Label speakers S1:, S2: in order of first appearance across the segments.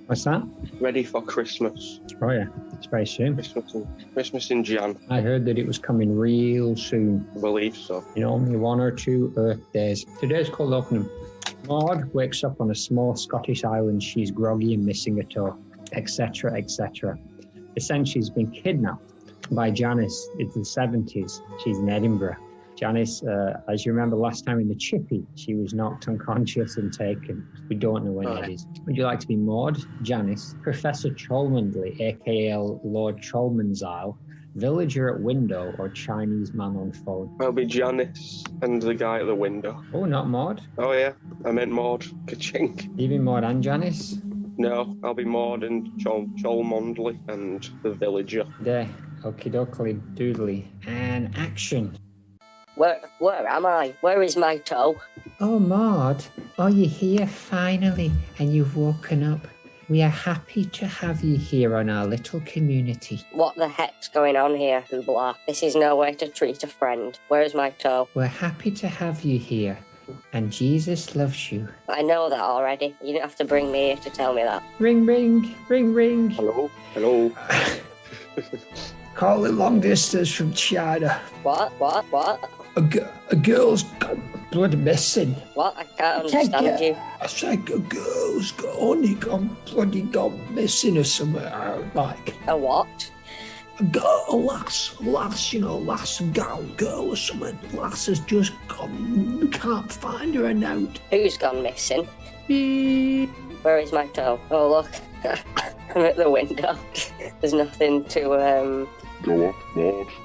S1: What's that?
S2: Ready for Christmas.
S1: Oh yeah, it's very soon.
S2: Christmas in Jan.
S1: I heard that it was coming real soon.
S2: I believe so.
S1: You know, only 1 or 2 Earth days. Today's cold opening. Maude wakes up on a small Scottish island. She's groggy and missing a toe, etc., etc. Essentially, she's been kidnapped by Janice. It's the 70s. She's in Edinburgh. Janice, as you remember last time in the Chippy, she was knocked unconscious and taken. We don't know when that is. Would you like to be Maude, Janice, Professor Cholmondeley, aka Lord Cholmondeley, villager at window, or Chinese man on phone?
S2: I'll be Janice and the guy at the window.
S1: Oh, not Maude?
S2: Oh yeah, I meant Maude. Ka-chink.
S1: You be Maude and Janice?
S2: No, I'll be Maude and Cholmondeley and the villager.
S1: There, okie dokie doodly. And action.
S3: Where am I? Where is my toe?
S1: Oh, Maude, are you here finally? And you've woken up. We are happy to have you here on our little community.
S3: What the heck's going on here, Hoobla? This is no way to treat a friend. Where is my toe?
S1: We're happy to have you here. And Jesus loves you.
S3: I know that already. You didn't have to bring me here to tell me that.
S1: Ring, ring, ring, ring.
S2: Hello? Hello?
S1: Calling long distance from China.
S3: What?
S1: A girl's gone bloody missing.
S3: What? I can't understand you.
S1: I think a girl's gone missing or somewhere. Like
S3: A what?
S1: a lass, you know, girl or something. Lass has just gone. We can't find her now.
S3: Who's gone missing?
S1: Beep.
S3: Where is my toe? Oh, look. I'm at the window. There's nothing to,
S4: Go up,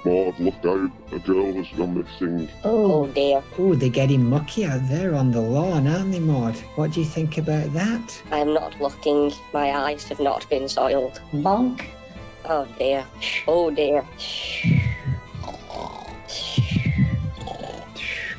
S4: Maud, look out. A girl has gone missing.
S3: Oh dear.
S1: Oh, they're getting mucky out there on the lawn, aren't they, Maude? What do you think about that?
S3: I am not looking. My eyes have not been soiled.
S5: Bonk.
S3: Oh dear. Oh dear.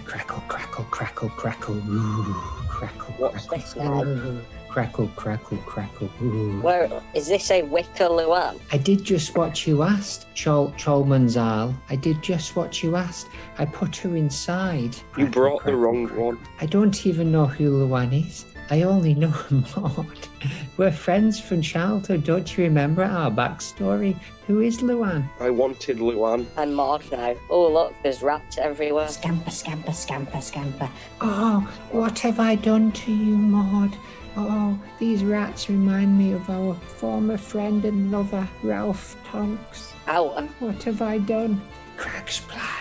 S1: Crackle, crackle, crackle, crackle. Ooh, crackle,
S3: What's
S1: crackle.
S3: this now?
S1: Crackle, crackle, crackle. Ooh.
S3: Where is this a Wicker Luan?
S1: I did just what you asked, Cholmondeley. I did just what you asked. I put her inside.
S2: You
S1: Crackle,
S2: brought the
S1: crackle,
S2: wrong
S1: crackle.
S2: one.
S1: I don't even know who Luan is. I only know Maude. We're friends from childhood. Don't you remember our backstory? Who is Luan?
S2: I wanted Luan.
S3: I'm Maud now. Oh look, there's rats everywhere.
S5: Scamper, scamper, scamper, scamper.
S1: Oh, what have I done to you, Maude? Oh, these rats remind me of our former friend and lover, Ralph Tonks.
S3: Ow.
S1: What have I done? Crack splat.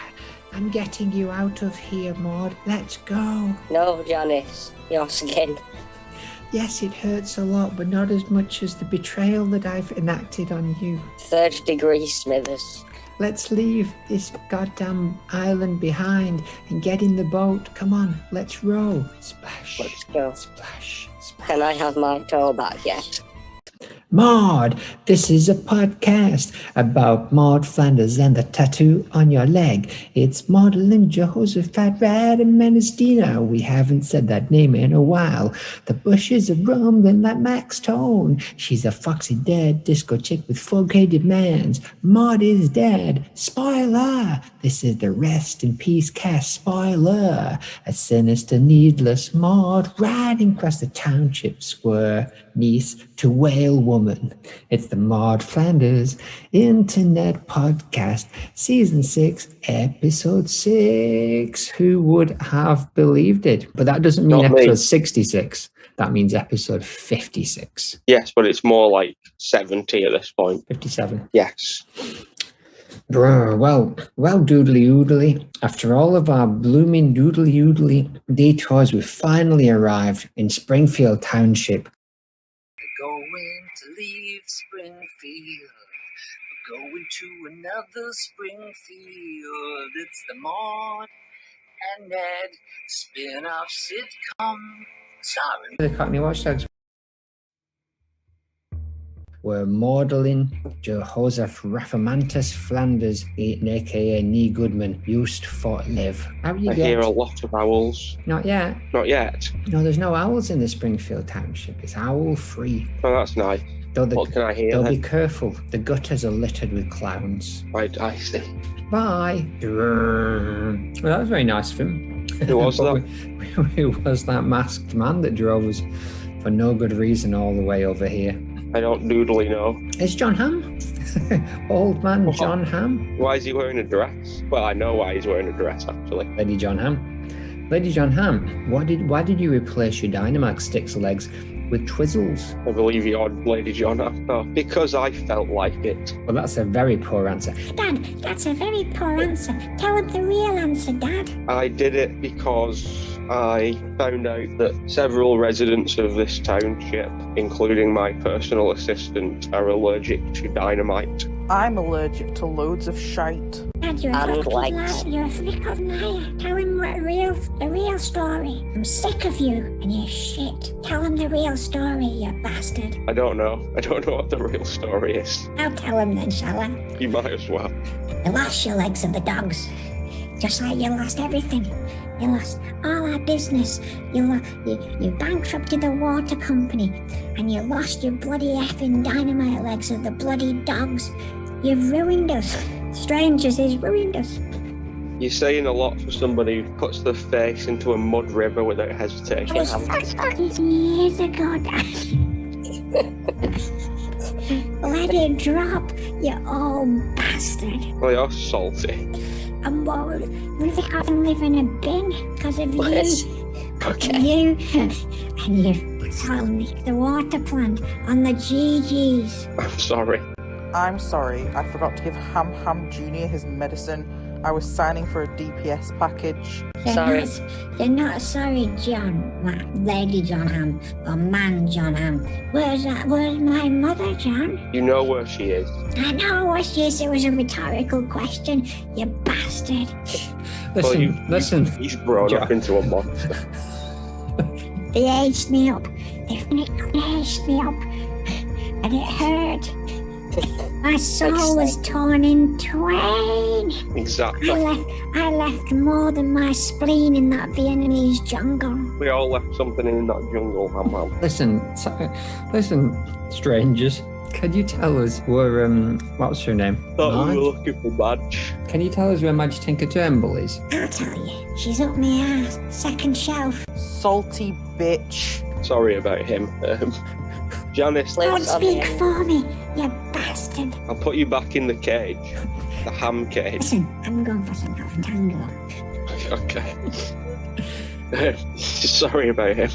S1: I'm getting you out of here, Maude. Let's go.
S3: No, Janice. Your skin.
S1: Yes, it hurts a lot, but not as much as the betrayal that I've enacted on you.
S3: 3rd degree Smithers.
S1: Let's leave this goddamn island behind and get in the boat. Come on, let's row. Splash.
S3: Let's go.
S1: Splash. Splash.
S3: Can I have my toe back yet?
S1: Maude, this is a podcast about Maude Flanders and the tattoo on your leg. It's modeling Jehoshaphat Rad and Menastina. We haven't said that name in a while. The bushes are rumbling like Max Tone. She's a foxy dead disco chick with 4K demands. Maude is dead. Spoiler! This is the Rest in Peace cast spoiler. A sinister, needless Maude riding across the township square. Niece to whale woman. It's the Maude Flanders Internet Podcast, Season 6, Episode 6. Who would have believed it? But that doesn't mean
S2: Not me.
S1: episode 66. That means episode 56.
S2: Yes, but it's more like 70 at this point.
S1: 57.
S2: Yes.
S1: Brr, well, doodly oodly. After all of our blooming doodly oodly detours, we finally arrived in Springfield Township.
S6: Going to leave Springfield. We're going to another Springfield. It's the Maude and Ned spin-off sitcom starring
S1: The Cockney Watchdogs. We're modelling Jehoshaphat Raphamantus Flanders, aka Nee Goodman, used for live. How do you
S2: I
S1: get?
S2: hear a lot of owls.
S1: Not yet.
S2: Not yet.
S1: No, there's no owls in the Springfield Township. It's owl free.
S2: Oh, that's nice. What can I hear
S1: Though
S2: then?
S1: be careful. The gutters are littered with clowns.
S2: I see.
S1: Bye. Well, that was very nice of him.
S2: Who was
S1: But
S2: that?
S1: Who was that masked man that drove us for no good reason all the way over here?
S2: I don't doodly know.
S1: It's John Hamm. Old man
S2: What?
S1: John Hamm.
S2: Why is he wearing a dress? Well, I know why he's wearing a dress, actually.
S1: Lady John Hamm. Lady John Hamm, why did you replace your Dynamax Stick's legs with Twizzles?
S2: I believe you're Lady John. Oh, because I felt like it.
S1: Well, that's a very poor answer.
S5: Dad, that's a very poor answer. Tell him the real answer, Dad.
S2: I did it because I found out that several residents of this township, including my personal assistant, are allergic to dynamite.
S7: I'm allergic to loads of shite.
S5: Dad, you're a
S3: And
S5: flick of
S3: lights.
S5: liar. You're a flick of liar. Tell him the real story. I'm sick of you and your shit. Tell him the real story, you bastard.
S2: I don't know. I don't know what the real story is.
S5: I'll tell him then, shall I?
S2: You might as well.
S5: You lost your legs of the dogs. Just like you lost everything. You lost all our business. You bankrupted the water company. And you lost your bloody effing dynamite legs of the bloody dogs. You've ruined us. Strangers has ruined us.
S2: You're saying a lot for somebody who puts their face into a mud river without
S5: It
S2: hesitation.
S5: was 30 years ago, Dad. Let it drop, you old bastard.
S2: Well, you're salty.
S5: And what we think I live in a bin because of you.
S3: Yes. Okay.
S5: You and you selling the water plant on the GGs.
S2: I'm sorry.
S7: I'm sorry, I forgot to give Ham Jr. his medicine. I was signing for a DPS package.
S3: Sorry.
S5: You're not sorry, John, Lady John Ham, or man John Ham. Where's my mother, John?
S2: You know where she is.
S5: I know what she is. It was a rhetorical question, you bastard.
S1: Listen.
S2: He's grown up into a monster.
S5: They aged me up. They aged me up. And it hurt. My soul was torn in twain.
S2: Exactly.
S5: I left more than my spleen in that Vietnamese jungle.
S2: We all left something in that jungle, Ham.
S1: Listen, strangers. Can you tell us where, what's her name?
S2: Thought we
S1: Madge?
S2: were looking for Madge.
S1: Can you tell us where Madge Tinker-Turnbull is?
S5: I'll tell you. She's up my ass, second shelf.
S7: Salty bitch.
S2: Sorry about him. Janice,
S5: Don't
S3: Lives on the
S5: speak
S3: end.
S5: for me, you bastard.
S2: I'll put you back in the cage. The ham cage.
S5: Listen, I'm going for some half tango.
S2: Okay. Sorry about him.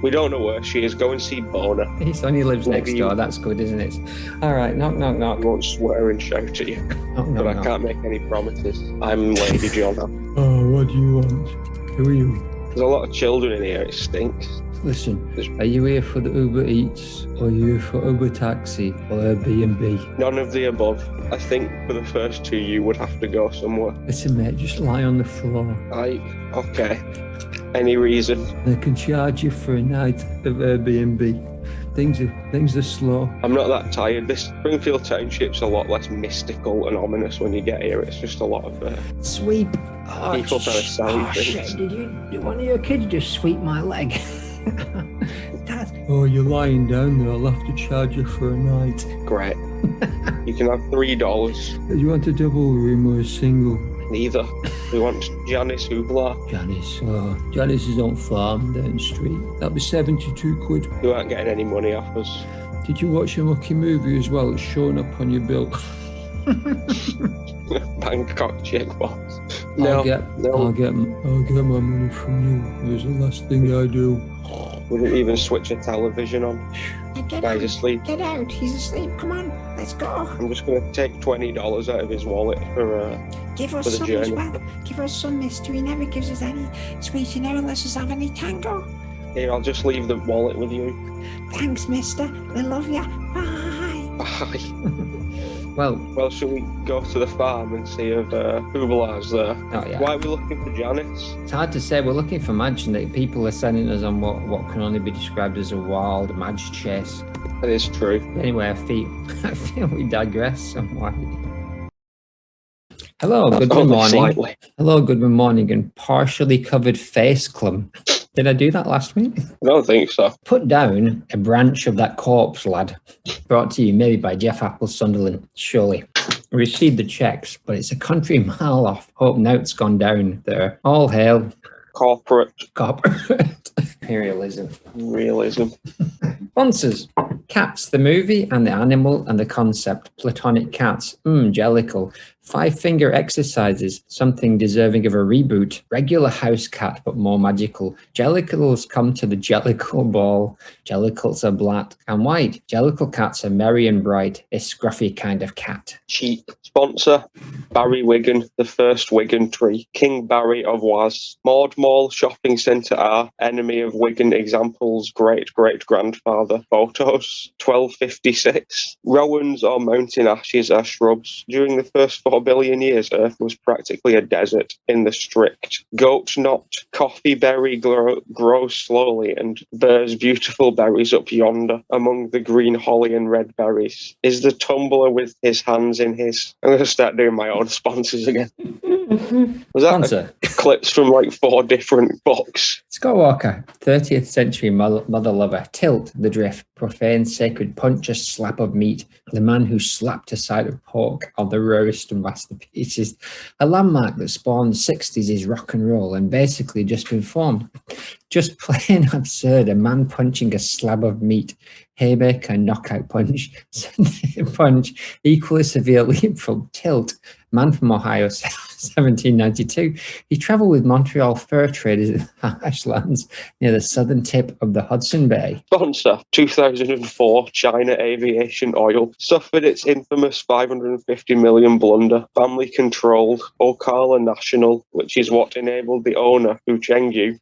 S2: We don't know where she is. Go and see Bona.
S1: He only lives next
S2: Maybe-
S1: door. That's good, isn't it? All right, knock, knock,
S2: I
S1: knock.
S2: won't swear and shout at you,
S1: Knock, knock,
S2: but I
S1: knock.
S2: can't make any promises. I'm Lady John.
S1: Oh, what do you want? Who are you?
S2: There's a lot of children in here. It stinks.
S1: Listen, are you here for the Uber Eats, or are you for Uber Taxi, or Airbnb?
S2: None of the above. I think for the first two, you would have to go somewhere.
S1: Listen, mate, just lie on the floor.
S2: Okay. Any reason?
S1: They can charge you for a night of Airbnb. Things are slow.
S2: I'm not that tired. This Springfield Township's a lot less mystical and ominous when you get here. It's just a lot of
S1: Sweep. Oh,
S2: People trying to sell you things.
S1: shit. Did one of your kids just sweep my leg? Oh, you're lying down there. I'll have to charge you for a night.
S2: great. You can have $3.
S1: Do you want a double room or a single?
S2: Neither. We want Janice Hoopla.
S1: Janice. Oh, Janice is on farm down the street. That'll be 72 quid.
S2: You aren't getting any money off us.
S1: Did you watch a Mucky movie as well? It's showing up on your bill.
S2: Bangkok chick box.
S1: I'll
S2: No,
S1: get my money from you. It was the last thing I do.
S2: we didn't even switch a television on.
S5: Get
S2: Guy's
S5: out.
S2: asleep.
S5: Get out. He's asleep. Come on. Let's go.
S2: I'm just going to take $20 out of his wallet for
S5: Give
S2: For
S5: us
S2: the
S5: some as
S2: journey.
S5: well. Give us some, mister. He never gives us any sweetener unless us have any tango.
S2: Here, I'll just leave the wallet with you.
S5: Thanks, mister. We love you. Bye.
S2: Bye.
S1: Well,
S2: Shall we go to the farm and see if Hoobla's there?
S1: oh yeah.
S2: Why are we looking for Janice?
S1: It's hard to say. We're looking for Madge, and that people are sending us on what can only be described as a wild Madge chase.
S2: That is true.
S1: Anyway, I feel we digress somewhat. Hello, good
S2: Only
S1: morning.
S2: slightly.
S1: Hello, good morning, and partially covered face clump. Did I do that last week?
S2: I don't think so.
S1: Put down a branch of that corpse, lad. Brought to you maybe by Jeff Apple Sunderland, surely. We received the checks, but it's a country mile off. Hope now it's gone down there. All hail
S2: Corporate
S1: corporate imperialism.
S2: realism.
S1: Sponsors. Cats, the movie and the animal and the concept. Platonic cats. Jellicle. 5-finger exercises. Something deserving of a reboot. Regular house cat, but more magical. Jellicles come to the Jellicle ball. Jellicles are black and white. Jellicle cats are merry and bright. A scruffy kind of cat.
S2: Cheap. Sponsor. Barry Wigan, the first Wigan tree. King Barry of Was. Maude Mall Shopping Centre R. Enemy of Wigan examples. Great-great-grandfather. Photos. 1256. Rowans or mountain ashes are shrubs. During the first 4 billion years, Earth was practically a desert in the strict. Goat knot, coffee berry grows slowly and bears beautiful berries up yonder among the green holly and red berries. Is the tumbler with his hands in his... I'm going to start doing my own sponsors again. Was that clips from like 4 different books?
S1: Scott Walker, 30th century mother lover. Tilt, the drift. Profane, sacred punch, a slap of meat. The man who slapped a side of pork on the rarest of masterpieces. A landmark that spawned 60s is rock and roll and basically just been formed. Just plain absurd, a man punching a slab of meat. Haymaker, knockout punch. Punch, equally severe leap from Tilt. Man from Ohio, 1792. He travelled with Montreal fur traders in the marshlands near the southern tip of the Hudson Bay.
S2: Sponsor, 2004 China Aviation Oil, suffered its infamous 550 million blunder, family-controlled Ocala National, which is what enabled the owner, Hu Chengyu,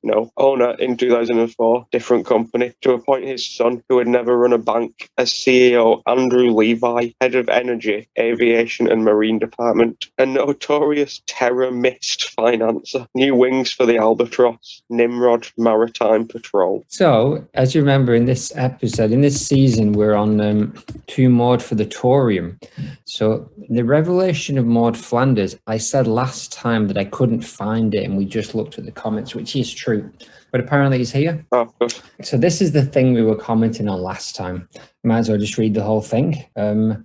S2: in 2004, different company, to appoint his son, who had never run a bank, as CEO Andrew Levi, head of Energy, Aviation and Marine Department. A notorious terror mist financer. New wings for the Albatross. Nimrod Maritime Patrol.
S1: So, as you remember in this episode, in this season, we're on 2 Maud for the Torium. So, the revelation of Maud Flanders, I said last time that I couldn't find it, and we just looked at the comments, which is true. But apparently it's here.
S2: Oh, good.
S1: So this is the thing we were commenting on last time. Might as well just read the whole thing.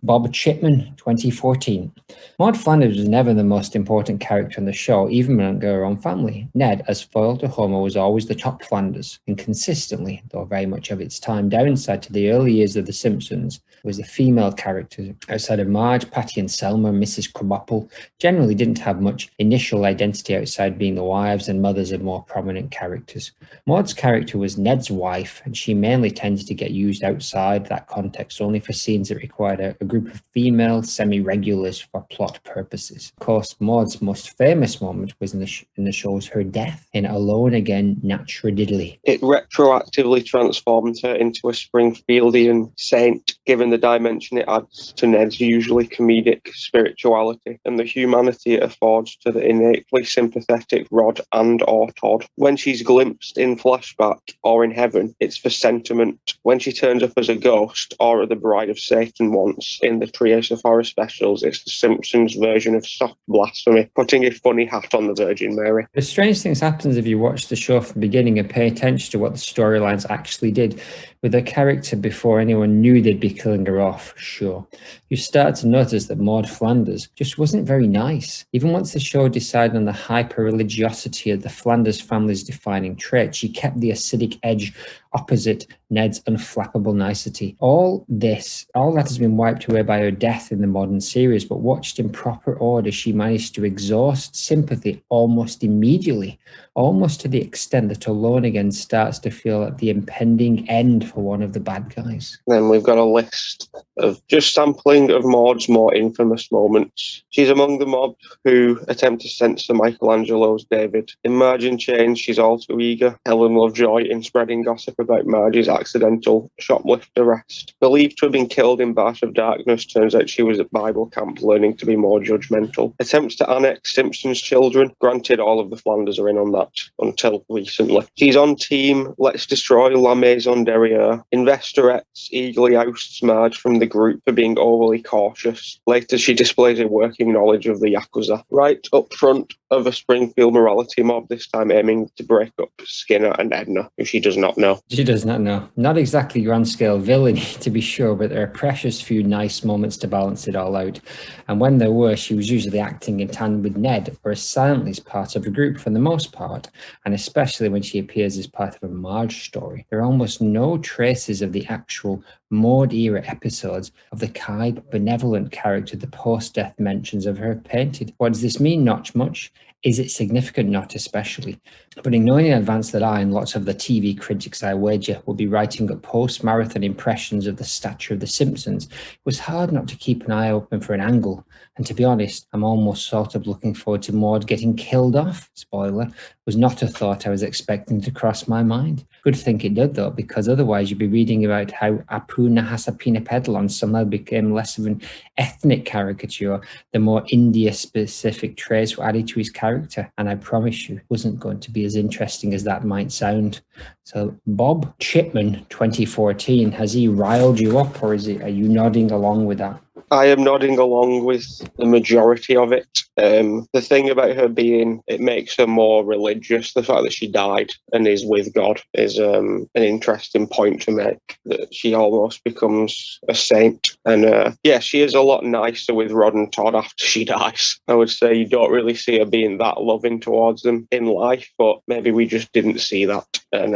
S1: Bob Chipman, 2014. Maud Flanders was never the most important character in the show, even among her own family. Ned, as foil to Homer, was always the top Flanders, and consistently, though very much of its time downside to the early years of The Simpsons, was the female character. Outside of Marge, Patty and Selma, Mrs. Krabappel generally didn't have much initial identity outside being the wives and mothers of more prominent characters. Maud's character was Ned's wife, and she mainly tended to get used outside that context only for scenes that required a group of female semi-regulars for plot purposes. Of course, Maud's most famous moment was in the show's her death in Alone Again, Natural Diddly.
S2: It retroactively transformed her into a Springfieldian saint, given the dimension it adds to Ned's usually comedic spirituality and the humanity it affords to the innately sympathetic Rod and or Todd. When she's glimpsed in flashback or in heaven, it's for sentiment. When she turns up as a ghost or the bride of Satan once in the Treehouse of Horror specials, it's the Simpsons version of soft blasphemy, putting a funny hat on the Virgin Mary.
S1: The strange things happens if you watch the show from the beginning and pay attention to what the storylines actually did with her character before anyone knew they'd be killing her off, sure. You start to notice that Maud Flanders just wasn't very nice. Even once the show decided on the hyper-religiosity of the Flanders family's defining trait, she kept the acidic edge opposite Ned's unflappable nicety. All that has been wiped away by her death in the modern series, but watched in proper order, she managed to exhaust sympathy almost immediately, almost to the extent that Alone Again starts to feel like the impending end for one of the bad guys.
S2: Then we've got a list of just sampling of Maud's more infamous moments. She's among the mob who attempt to censor Michelangelo's David. In Marge and Change, she's all too eager. Helen Lovejoy in spreading gossip about Marge's accidental shoplift arrest. Believed to have been killed in Bash of Darkness, turns out she was at Bible camp learning to be more judgmental. Attempts to annex Simpsons children. Granted, all of the Flanders are in on that until recently. She's on team Let's Destroy La Maison Derrière. Investorettes eagerly ousts Marge from the group for being overly cautious. Later, she displays a working knowledge of the Yakuza, right up front of a Springfield morality mob, this time aiming to break up Skinner and Edna, who she does not know.
S1: She does not know. Not exactly grand-scale villainy, to be sure, but there are precious few nice moments to balance it all out. And when there were, she was usually acting in tandem with Ned, or as silently as part of the group for the most part, and especially when she appears as part of a Marge story. There are almost no traces of the actual Maude-era episodes of the kind, benevolent character the post-death mentions of her painted. What does this mean? Not much. Is it significant? Not especially. But in knowing in advance that I and lots of the TV critics, I wager, will be writing up post-marathon impressions of the stature of The Simpsons, it was hard not to keep an eye open for an angle. And to be honest, I'm almost sort of looking forward to Maude getting killed off. Spoiler, was not a thought I was expecting to cross my mind. Good thing it did, though, because otherwise you'd be reading about how Apuna Hasapina Pedalon somehow became less of an ethnic caricature. The more India-specific traits were added to his character, and I promise you, it wasn't going to be as interesting as that might sound. So, Bob Chipman, 2014, has he riled you up, or are you nodding along with that?
S2: I am nodding along with the majority of it. The thing about her being, it makes her more religious. The fact that she died and is with God is an interesting point to make, that she almost becomes a saint. And yeah, she is a lot nicer with Rod and Todd after she dies. I would say you don't really see her being that loving towards them in life, but maybe we just didn't see that. And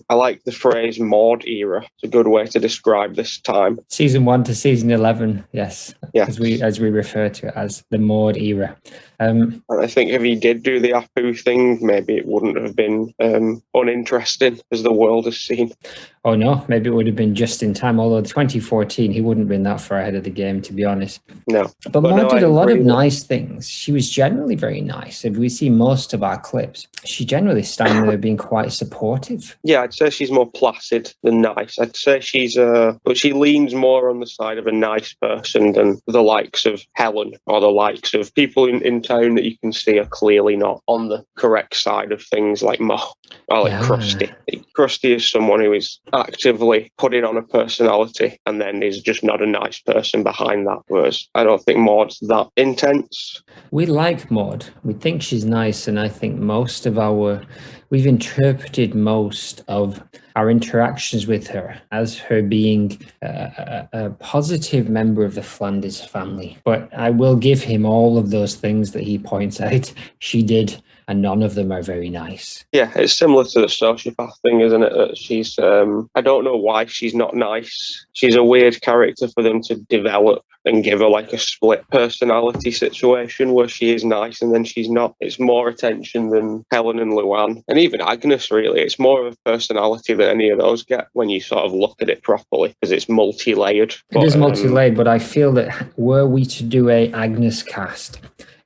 S2: I like the phrase Maude era. It's a good way to describe this time.
S1: Season 1 to season 11, yes.
S2: Yeah.
S1: As we refer to it as the Maude era.
S2: And I think if he did do the Apu thing, maybe it wouldn't have been uninteresting as the world has seen.
S1: Oh no, maybe it would have been just in time. Although 2014, he wouldn't have been that far ahead of the game, to be honest.
S2: No.
S1: But Maude did a lot of nice things. She was generally very nice. If we see most of our clips, she generally stands there being quite supportive.
S2: Yeah, I'd say she's more placid than nice. I'd say but she leans more on the side of a nice person than the likes of Helen or the likes of people in town that you can see are clearly not on the correct side of things, like Mo or like Krusty. Krusty is someone who is actively putting on a personality and then is just not a nice person behind that, whereas I don't think Maude's that intense.
S1: We like Maude. We think she's nice, and I think we've interpreted most of our interactions with her as her being a positive member of the Flanders family. But I will give him all of those things that he points out she did, and none of them are very nice. Yeah,
S2: it's similar to the sociopath thing, isn't it? That she's, I don't know why she's not nice. She's a weird character for them to develop and give her like a split personality situation where she is nice and then she's not. It's more attention than Helen and Luann. And even Agnes, really. It's more of a personality than any of those get when you sort of look at it properly, because it's multi-layered.
S1: It is multi-layered, but I feel that were we to do a Agnes cast,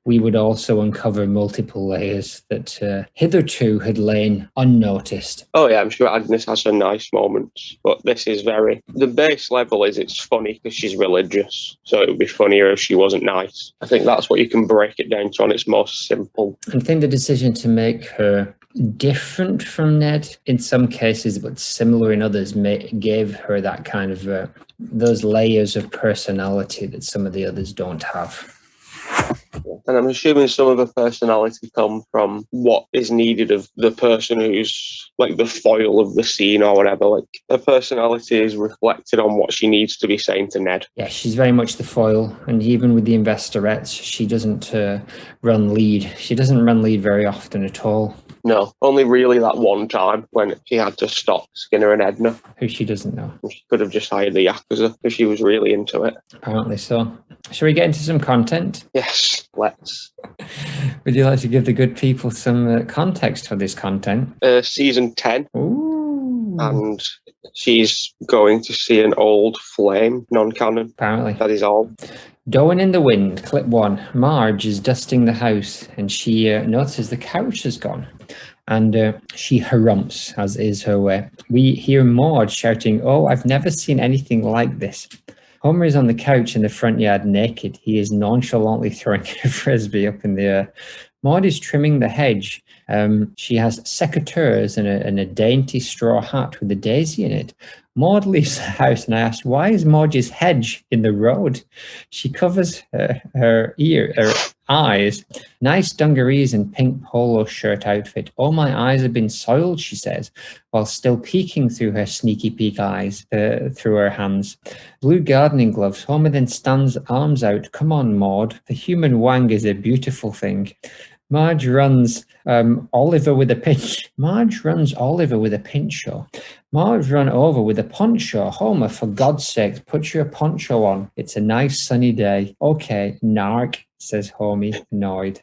S1: we would also uncover multiple layers that hitherto had lain unnoticed.
S2: Oh yeah, I'm sure Agnes has some nice moments, but this is the base level is it's funny because she's religious, so it would be funnier if she wasn't nice. I think that's what you can break it down to on its most simple.
S1: I think the decision to make her different from Ned in some cases, but similar in others, gave her that kind of those layers of personality that some of the others don't have.
S2: And I'm assuming some of the personality come from what is needed of the person who's like the foil of the scene or whatever. Like her personality is reflected on what she needs to be saying to Ned.
S1: Yeah, she's very much the foil. And even with the Investorettes, she doesn't run lead. She doesn't run lead very often at all.
S2: No, only really that one time when she had to stop Skinner and Edna.
S1: Who she doesn't know.
S2: She could have just hired the Yakuza if she was really into it.
S1: Apparently so. Shall we get into some content?
S2: Yes, let's.
S1: Would you like to give the good people some context for this content?
S2: Season 10.
S1: Ooh.
S2: And she's going to see an old flame, non-canon.
S1: Apparently.
S2: That is all.
S1: Doh'in in the wind, clip 1. Marge is dusting the house and she notices the couch has gone. And she harumphs, as is her way. We hear Maude shouting, "Oh, I've never seen anything like this." Homer is on the couch in the front yard naked. He is nonchalantly throwing a frisbee up in the air. Maude is trimming the hedge She has secateurs and a dainty straw hat with a daisy in it. Maud leaves the house, and I asked, why is Marge's hedge in the road? She covers her eyes. Nice dungarees and pink polo shirt outfit. All my eyes have been soiled, she says, while still peeking through her sneaky peek eyes through her hands. Blue gardening gloves. Homer then stands arms out. Come on, Maud. The human wang is a beautiful thing. Marge runs Oliver with a pinch. Marge runs Oliver with a pincho. Marge run over with a poncho. Homer, for God's sake, put your poncho on. It's a nice sunny day. Okay, narc, says Homie, annoyed.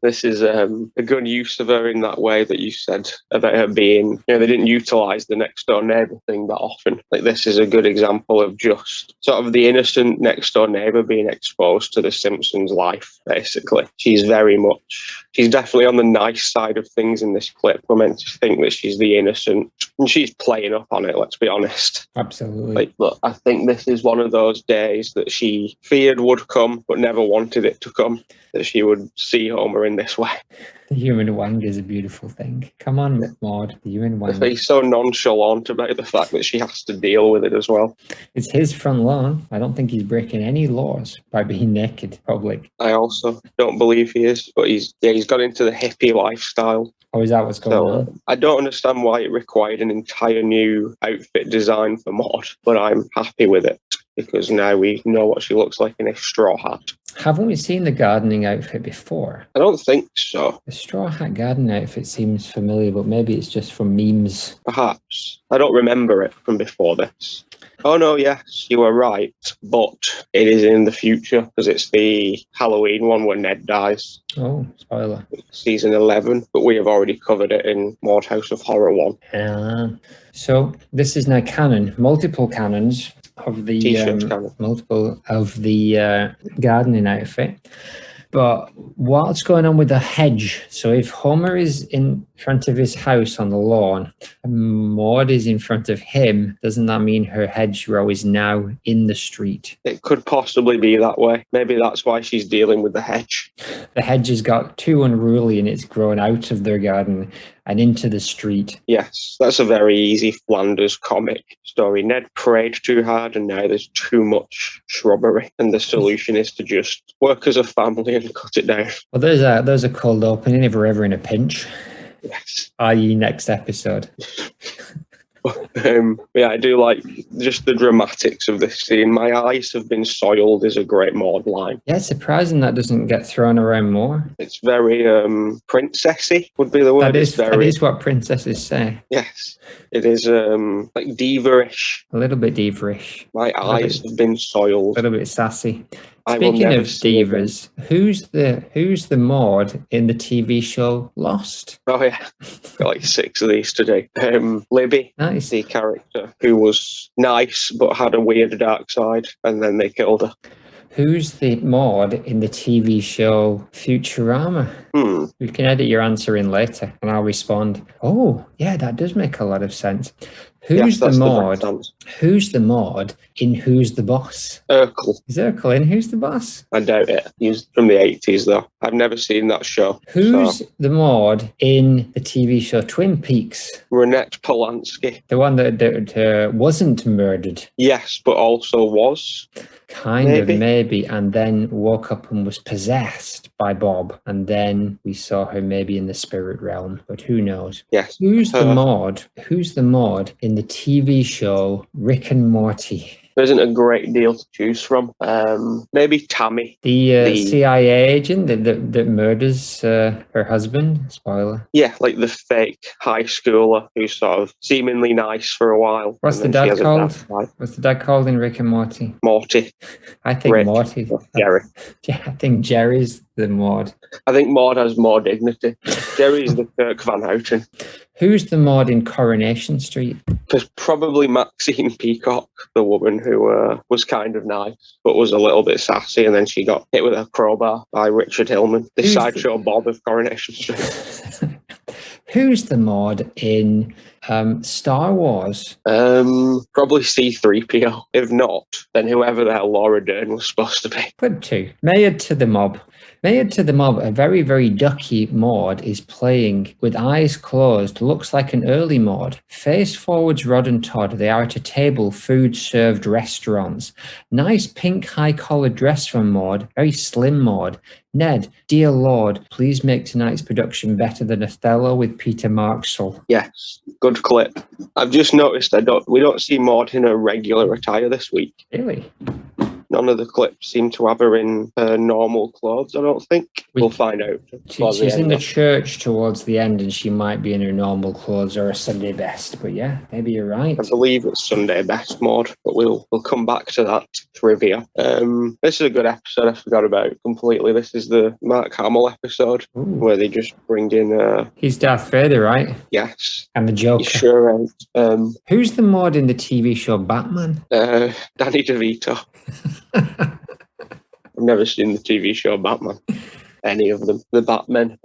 S2: This is a good use of her in that way that you said about her being, they didn't utilise the next door neighbour thing that often. Like, this is a good example of just sort of the innocent next door neighbour being exposed to the Simpsons' life, basically. She's definitely on the nice side of things in this clip. We're meant to think that she's the innocent, and she's playing up on it, let's be honest.
S1: Absolutely.
S2: Like, look, I think this is one of those days that she feared would come, but never wanted it to come, that she would see Homer in this way.
S1: The human wang is a beautiful thing. Come on, Maud, the human wang.
S2: He's so nonchalant about the fact that she has to deal with it as well.
S1: It's his front lawn. I don't think he's breaking any laws by being naked in public.
S2: I also don't believe he is, but he's got into the hippie lifestyle.
S1: Oh, is that what's going on?
S2: I don't understand why it required an entire new outfit design for Maud, but I'm happy with it, because now we know what she looks like in a straw hat.
S1: Haven't we seen the gardening outfit before?
S2: I don't think so.
S1: The straw hat gardening outfit seems familiar, but maybe it's just from memes.
S2: Perhaps. I don't remember it from before this. Oh no, yes, you were right, but it is in the future, because it's the Halloween one where Ned dies.
S1: Oh, spoiler.
S2: Season 11, but we have already covered it in Maud House of Horror 1.
S1: So this is now canon, multiple canons of the gardening outfit. But what's going on with the hedge? So if Homer is in front of his house on the lawn and Maud is in front of him, doesn't that mean her hedgerow is now in the street?
S2: It could possibly be that way. Maybe that's why she's dealing with the hedge.
S1: The hedge has got too unruly and it's grown out of their garden and into the street.
S2: Yes, that's a very easy Flanders comic story. Ned prayed too hard and now there's too much shrubbery, and the solution is to just work as a family and cut it down.
S1: Well, there's a cold opening if we're ever in a pinch.
S2: Yes.
S1: i.e. next episode.
S2: Yeah, I do like just the dramatics of this scene. My eyes have been soiled is a great Maud line.
S1: Yeah, it's surprising that doesn't get thrown around more.
S2: It's very princessy would be the word.
S1: That is what princesses say.
S2: Yes, it is like diva-ish.
S1: A little bit diva-ish.
S2: My eyes have been soiled.
S1: A little bit sassy. Speaking of divas, who's the Maud in the TV show Lost?
S2: Oh yeah, got like 6 of these today. Libby,
S1: nice.
S2: The character who was nice but had a weird dark side, and then they killed her.
S1: Who's the Maud in the TV show Futurama? You can edit your answer in later and I'll respond. Oh, yeah, that does make a lot of sense. Who's the Maud? Who's the Maud in Who's the Boss?
S2: Urkel.
S1: Is Urkel in Who's the Boss?
S2: I doubt it. He's from the 80s, though. I've never seen that show.
S1: Who's the Maud in the TV show Twin Peaks?
S2: Ronette Polanski.
S1: The one that wasn't murdered.
S2: Yes, but also was.
S1: Kind of, maybe, and then woke up and was possessed by Bob, and then we saw her maybe in the spirit realm, but who knows?
S2: Yes.
S1: Who's the Maud? Who's the Maud in the TV show Rick and Morty?
S2: There isn't a great deal to choose from. Maybe Tammy.
S1: The CIA agent that murders her husband. Spoiler.
S2: Yeah, like the fake high schooler who's sort of seemingly nice for a while.
S1: What's the dad called? What's the dad called in Rick and Morty?
S2: Morty.
S1: I think
S2: Rick.
S1: Morty.
S2: Jerry.
S1: Yeah, I think Jerry's the Maud.
S2: I think Maud has more dignity. Jerry's the Kirk Van Houten.
S1: Who's the Maud in Coronation Street?
S2: Probably Maxine Peacock, the woman who was kind of nice, but was a little bit sassy, and then she got hit with a crowbar by Richard Hillman, the sideshow Bob of Coronation Street.
S1: Who's the Maud in Star Wars.
S2: Probably C-3PO. If not, then whoever the hell Laura Dern was supposed to be.
S1: Clip 2. Mayor to the mob. Mayor to the mob, a very, very ducky Maude is playing with eyes closed, looks like an early Maude. Face forwards Rod and Todd, they are at a table, food served restaurants. Nice pink high-collared dress from Maude, very slim Maude. Ned, dear Lord, please make tonight's production better than Othello with Peter Marksall.
S2: Yes, good clip. I've just noticed we don't see Maude in her regular attire this week.
S1: Really?
S2: None of the clips seem to have her in her normal clothes, I don't think. We'll find out.
S1: She's in the church towards the end, and she might be in her normal clothes or a Sunday best. But yeah, maybe you're right.
S2: I believe it's Sunday best, Maude, but we'll come back to that trivia. This is a good episode I forgot about completely. This is the Mark Hamill episode where they just bring in...
S1: He's Darth Vader, right?
S2: Yes.
S1: And the Joker.
S2: He sure is.
S1: Who's the Maude in the TV show Batman?
S2: Danny DeVito. I've never seen the TV show Batman. Any of them. The Batmen.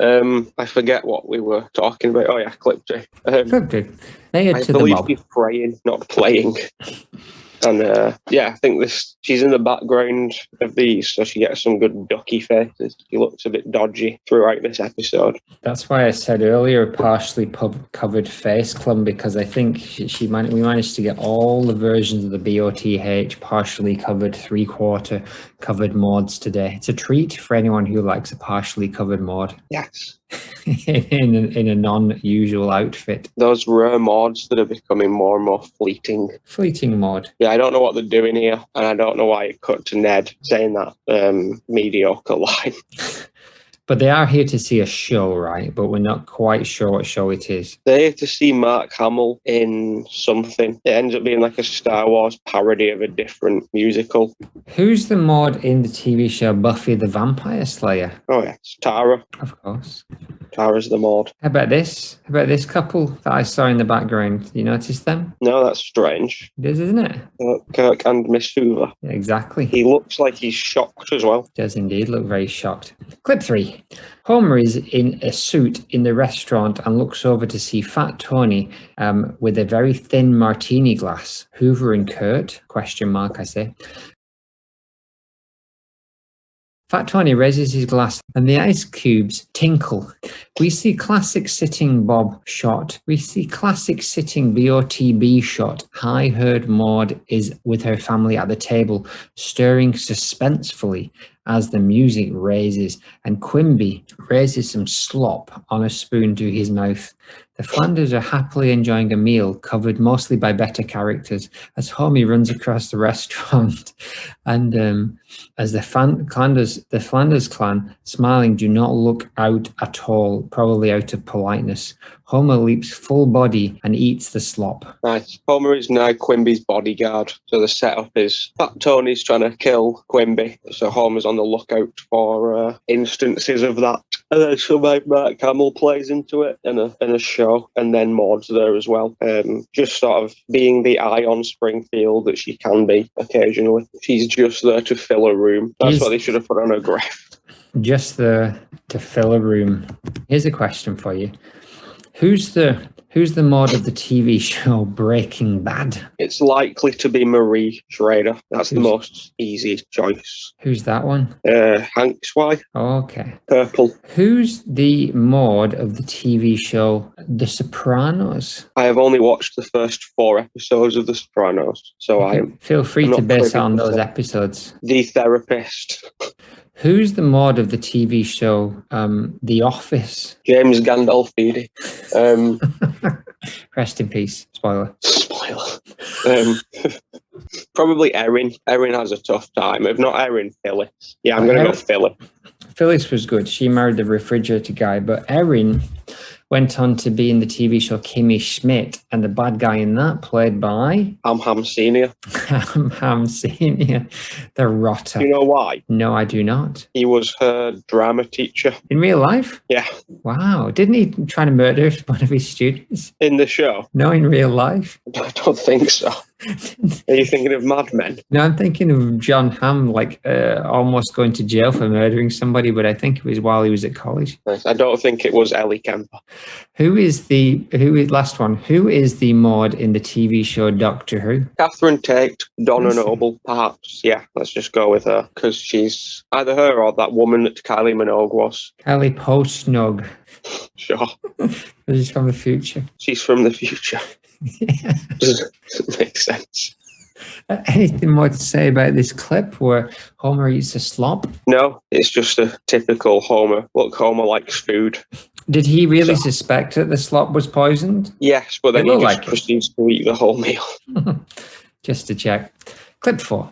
S2: I forget what we were talking about. Oh yeah, clip 2.
S1: Clip 2.
S2: I believe she's praying, not playing. And I think she's in the background of these, so she gets some good ducky faces. She looks a bit dodgy throughout this episode.
S1: That's why I said earlier partially covered face clumb, because I think we managed to get all the versions of the BOTH partially covered, 3/4 covered Maudes today. It's a treat for anyone who likes a partially covered Maude.
S2: Yes.
S1: in a non-usual outfit.
S2: Those rare Maudes that are becoming more and more fleeting.
S1: Fleeting Maude.
S2: Yeah, I don't know what they're doing here, and I don't know why it cut to Ned saying that mediocre line.
S1: But they are here to see a show, right? But we're not quite sure what show it is.
S2: They're here to see Mark Hamill in something. It ends up being like a Star Wars parody of a different musical.
S1: Who's the Maude in the TV show Buffy the Vampire Slayer?
S2: Oh, yeah, it's Tara.
S1: Of course.
S2: Tara's the Maude.
S1: How about this? How about this couple that I saw in the background? You notice them?
S2: No, that's strange.
S1: It is, isn't it?
S2: Kirk and Miss Hoover.
S1: Yeah, exactly.
S2: He looks like he's shocked as well.
S1: Does indeed look very shocked. Clip 3. Homer is in a suit in the restaurant and looks over to see Fat Tony with a very thin martini glass. Hoover and Kurt? ? I say. Fat Tony raises his glass and the ice cubes tinkle. We see classic sitting Bob shot. We see classic sitting BOTB shot. High-herd Maude is with her family at the table, stirring suspensefully as the music raises, and Quimby raises some slop on a spoon to his mouth. The Flanders are happily enjoying a meal covered mostly by better characters as Homie runs across the restaurant, and as the Flanders clan, smiling, do not look out at all, probably out of politeness. Homer leaps full body and eats the slop.
S2: Nice. Homer is now Quimby's bodyguard, so the setup is Fat Tony's trying to kill Quimby, so Homer's on the lookout for instances of that. And then somehow Mark Hamill plays into it in a show, and then Maude's there as well. Just sort of being the eye on Springfield that she can be occasionally. She's just there to fill a room. That's what they should have put on her graph.
S1: Just there to fill a room. Here's a question for you. Who's the Maude of the TV show Breaking Bad?
S2: It's likely to be Marie Schrader. That's the most easy choice.
S1: Who's that one?
S2: Hank's wife.
S1: Oh, okay.
S2: Purple.
S1: Who's the Maude of the TV show The Sopranos?
S2: I have only watched the first 4 episodes of The Sopranos, so
S1: feel free to base it on those episodes.
S2: The Therapist.
S1: Who's the Maude of the TV show The Office?
S2: James Gandolfini.
S1: Rest in peace. Spoiler.
S2: Probably Erin. Erin has a tough time. If not Erin, Phyllis. Yeah, I'm going to go Phyllis.
S1: Phyllis was good. She married the refrigerator guy, but Erin went on to be in the TV show Kimmy Schmidt, and the bad guy in that played by...
S2: Ham Senior.
S1: Ham Senior, the rotter.
S2: Do you know why?
S1: No, I do not.
S2: He was her drama teacher.
S1: In real life?
S2: Yeah.
S1: Wow. Didn't he try to murder one of his students?
S2: In the show?
S1: No, in real life?
S2: I don't think so. Are you thinking of Mad Men?
S1: No, I'm thinking of John Hamm, almost going to jail for murdering somebody, but I think it was while he was at college.
S2: Nice. I don't think it was Ellie Kemper.
S1: Last one? Who is the Maude in the TV show Doctor Who?
S2: Catherine Tate, Donna Noble, perhaps. Yeah, let's just go with her, because she's either her or that woman that Kylie Minogue was.
S1: Kylie Postnog.
S2: Sure.
S1: She's from the future.
S2: She's from the future.
S1: Yeah.
S2: Doesn't make sense.
S1: Anything more to say about this clip where Homer eats a slop?
S2: No, it's just a typical Homer. Look, Homer likes food.
S1: Did he really suspect that the slop was poisoned?
S2: Yes, but then he just proceeds to eat the whole meal.
S1: Just to check. Clip 4.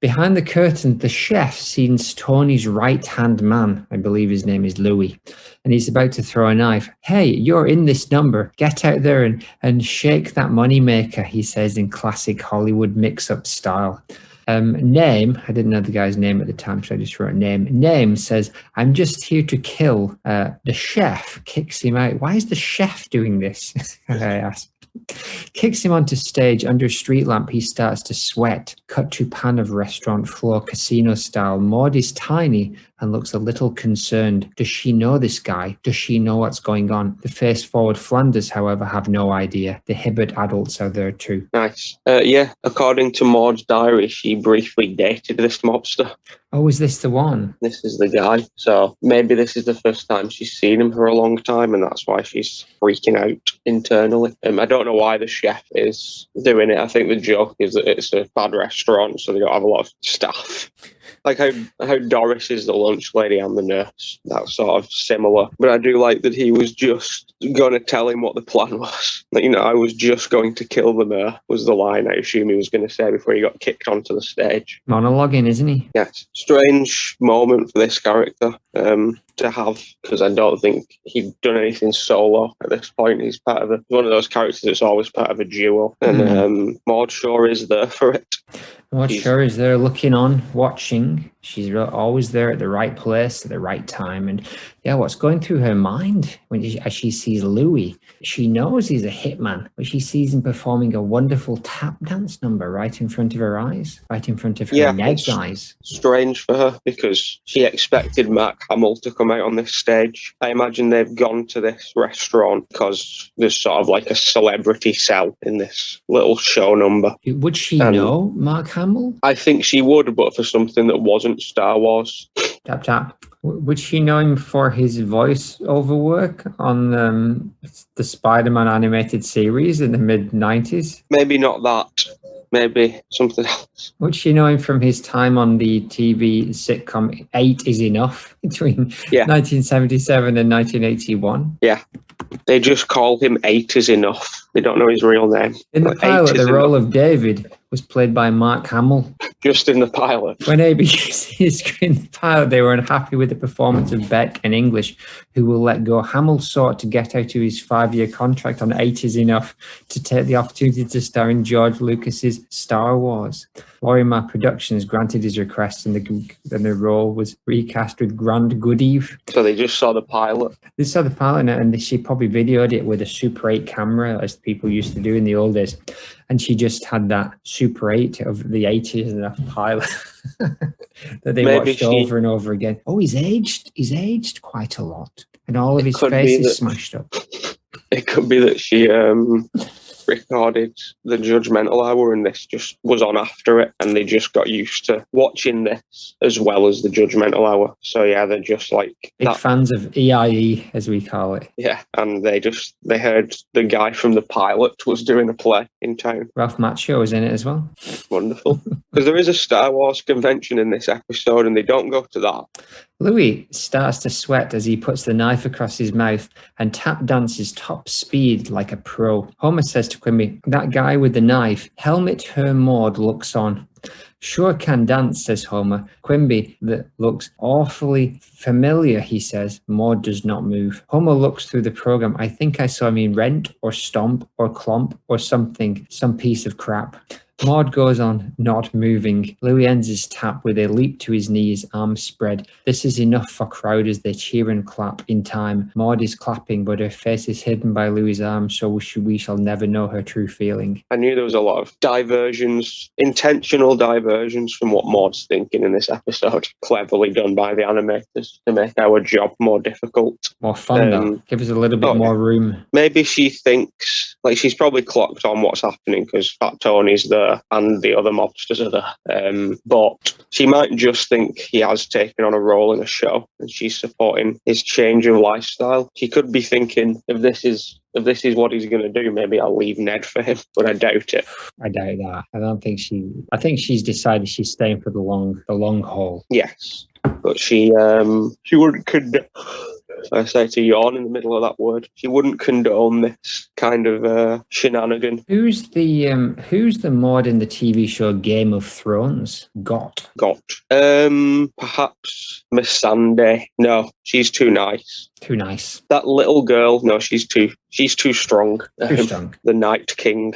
S1: Behind the curtain, the chef sees Tony's right-hand man. I believe his name is Louis. And he's about to throw a knife. Hey, you're in this number. Get out there and shake that moneymaker, he says in classic Hollywood mix-up style. Name, I didn't know the guy's name at the time, so I just wrote name. Name says, I'm just here to kill. The chef kicks him out. Why is the chef doing this? I asked. Kicks him onto stage. Under a street lamp, he starts to sweat. Cut to pan of restaurant floor, casino style. Maud is tiny and looks a little concerned. Does she know this guy? Does she know what's going on? The face-forward Flanders, however, have no idea. The Hibbert adults are there too.
S2: Nice. Yeah, according to Maud's diary, she briefly dated this mobster.
S1: Oh, is this the one?
S2: This is the guy. So maybe this is the first time she's seen him for a long time, and that's why she's freaking out internally. I don't know why the chef is doing it. I think the joke is that it's a bad restaurant, so they don't have a lot of staff. Like how Doris is the lunch lady and the nurse. That's sort of similar. But I do like that he was just going to tell him what the plan was. I was just going to kill the mayor, was the line I assume he was going to say before he got kicked onto the stage.
S1: Monologuing, isn't he?
S2: Yes. Strange moment for this character to have, because I don't think he'd done anything solo at this point. He's part of one of those characters that's always part of a duo. And Maud sure is there for it.
S1: Maud sure is there looking on, watching. She's always there at the right place at the right time. And yeah, what's going through her mind as she sees Louis? She knows he's a hitman, but she sees him performing a wonderful tap dance number right in front of her eyes, right in front of her Ned's eyes.
S2: Strange for her because she expected Mark Hamill to come out on this stage. I imagine they've gone to this restaurant because there's sort of like a celebrity cell in this little show number.
S1: Would she know Mark Hamill?
S2: I think she would, but for something that wasn't Star Wars.
S1: Tap tap. Would she know him for his voice-over work on the Spider-Man animated series in the mid-90s?
S2: Maybe not that. Maybe something else.
S1: Would she know him from his time on the TV sitcom 8 is Enough between 1977 and 1981?
S2: Yeah. They just call him 8 is Enough. They don't know his real name.
S1: In the pilot, the role of David was played by Mark Hamill.
S2: Just in the pilot.
S1: When ABC screened the pilot, they were unhappy with the performance of Beck and English, who will let go. Hamill sought to get out of his 5-year contract on 8 is Enough to take the opportunity to star in George Lucas's Star Wars. Lorimar Productions granted his request, and the role was recast with Grand Goodeve.
S2: So they just saw the pilot?
S1: They saw the pilot, and she probably videoed it with a Super 8 camera, as people used to do in the old days. And she just had that Super 8 of the 80s and a pilot that they watched over and over again. Oh, he's aged quite a lot. And all of his face is smashed up.
S2: It could be that she recorded the Judgmental Hour and this just was on after it, and they just got used to watching this as well as the Judgmental Hour. So yeah, they're just like
S1: big fans of EIE, as we call it.
S2: Yeah, and they heard the guy from the pilot was doing a play in town.
S1: Ralph Macchio was in it as well.
S2: Wonderful. Because there is a Star Wars convention in this episode and they don't go to that.
S1: Louis starts to sweat as he puts the knife across his mouth and tap dances top speed like a pro. Homer says to Quimby, that guy with the knife, helmet her Maud looks on. Sure can dance, says Homer. Quimby, that looks awfully familiar, he says. Maud does not move. Homer looks through the program. I think I saw him in Rent or Stomp or Clomp or something, some piece of crap. Maude goes on, not moving. Louis ends his tap with a leap to his knees, arms spread. This is enough for crowd as they cheer and clap in time. Maude is clapping, but her face is hidden by Louis's arm, so we shall never know her true feeling.
S2: I knew there was a lot of diversions, intentional diversions from what Maud's thinking in this episode. Cleverly done by the animators to make our job more difficult.
S1: More fun, though. Give us a little bit more room.
S2: Maybe she thinks, like, she's probably clocked on what's happening because Fat Tony's there and the other mobsters are there. But she might just think he has taken on a role in a show and she's supporting his change of lifestyle. She could be thinking, if this is what he's going to do, maybe I'll leave Ned for him, but I doubt it.
S1: I doubt that. I think she's decided she's staying for the long haul.
S2: Yes, but she wouldn't condone. I say to yawn in the middle of that word. She wouldn't condone this kind of shenanigan.
S1: Who's the Maude in the TV show Game of Thrones? Got.
S2: Perhaps Miss Sandy. No, she's too nice.
S1: Too nice.
S2: That little girl. No, she's too strong.
S1: Too strong.
S2: The Night King.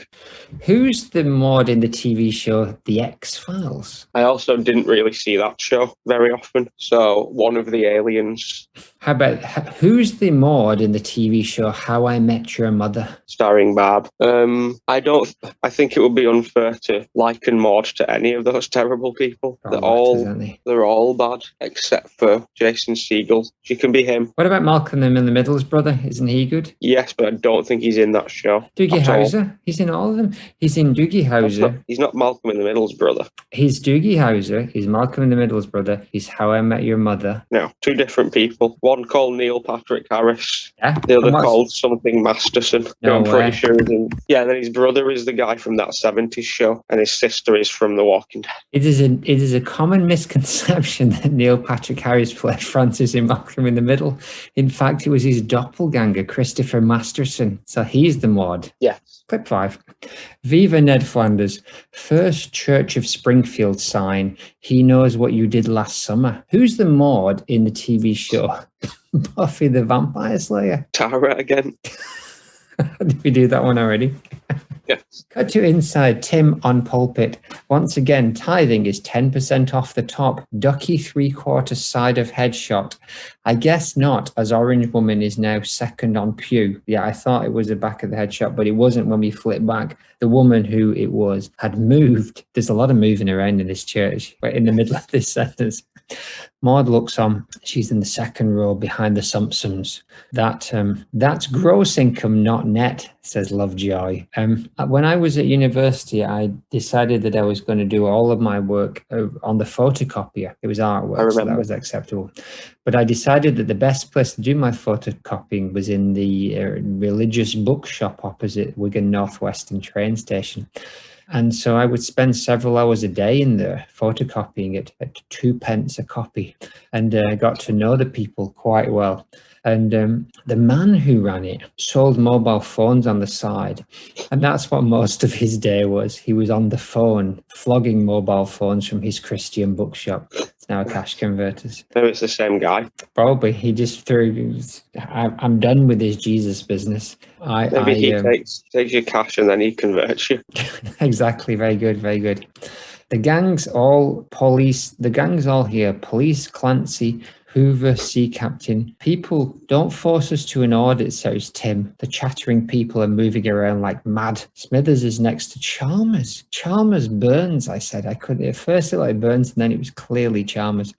S1: Who's the Maude in the TV show The X-Files?
S2: I also didn't really see that show very often. So one of the aliens.
S1: How about who's the Maude in the TV show How I Met Your Mother?
S2: Starring Barb. I think it would be unfair to liken Maude to any of those terrible people. They're all bad except for Jason Segel. She can be him.
S1: What about Malcolm in the Middle's brother? Isn't he good?
S2: Yes, but I don't think he's in that show.
S1: Doogie Howser. He's in all of them. He's in Doogie Howser.
S2: He's not Malcolm in the Middle's brother.
S1: He's Doogie Howser. He's Malcolm in the Middle's brother. He's How I Met Your Mother.
S2: No, two different people. One called Neil Patrick Harris.
S1: Yeah.
S2: The other called something Masterson.
S1: No
S2: I'm
S1: way.
S2: pretty sure he's in. Yeah, and then his brother is the guy from that 70s show, and his sister is from The Walking Dead.
S1: It is a common misconception that Neil Patrick Harris played Francis in Malcolm in the Middle. In fact, it was his doppelganger, Christopher Masterson. So he's the Maude.
S2: Yes.
S1: Clip 5. Viva Ned Flanders. First Church of Springfield sign. He knows what you did last summer. Who's the Maude in the TV show Buffy the Vampire Slayer?
S2: Tara again.
S1: Did we do that one already?
S2: Yes.
S1: Cut to inside Tim on pulpit. Once again, tithing is 10% off the top. Ducky 3/4 side of headshot. I guess not, as Orange Woman is now second on pew. Yeah, I thought it was the back of the headshot, but it wasn't when we flipped back. The woman who it was had moved. There's a lot of moving around in this church, but in the middle of this sentence. Maude looks on. She's in the second row behind the Sumpsons. That's gross income, not net, says Lovejoy. When I was at university, I decided that I was going to do all of my work on the photocopier. It was artwork, so that was acceptable. But I decided that the best place to do my photocopying was in the religious bookshop opposite Wigan Northwestern train station. And so I would spend several hours a day in there photocopying it at 2p a copy, and I got to know the people quite well. And the man who ran it sold mobile phones on the side. And that's what most of his day was. He was on the phone, flogging mobile phones from his Christian bookshop. It's now a cash converters.
S2: Maybe it's the same guy.
S1: Probably. He just threw, I'm done with this Jesus business.
S2: Maybe he takes your cash and then he converts you.
S1: Exactly. Very good. Very good. The gang's all here. Police, Clancy, Hoover, Sea Captain. People, don't force us to an audit, says Tim. The chattering people are moving around like mad. Smithers is next to Chalmers. Chalmers Burns, I said. I couldn't. At first it like Burns, and then it was clearly Chalmers.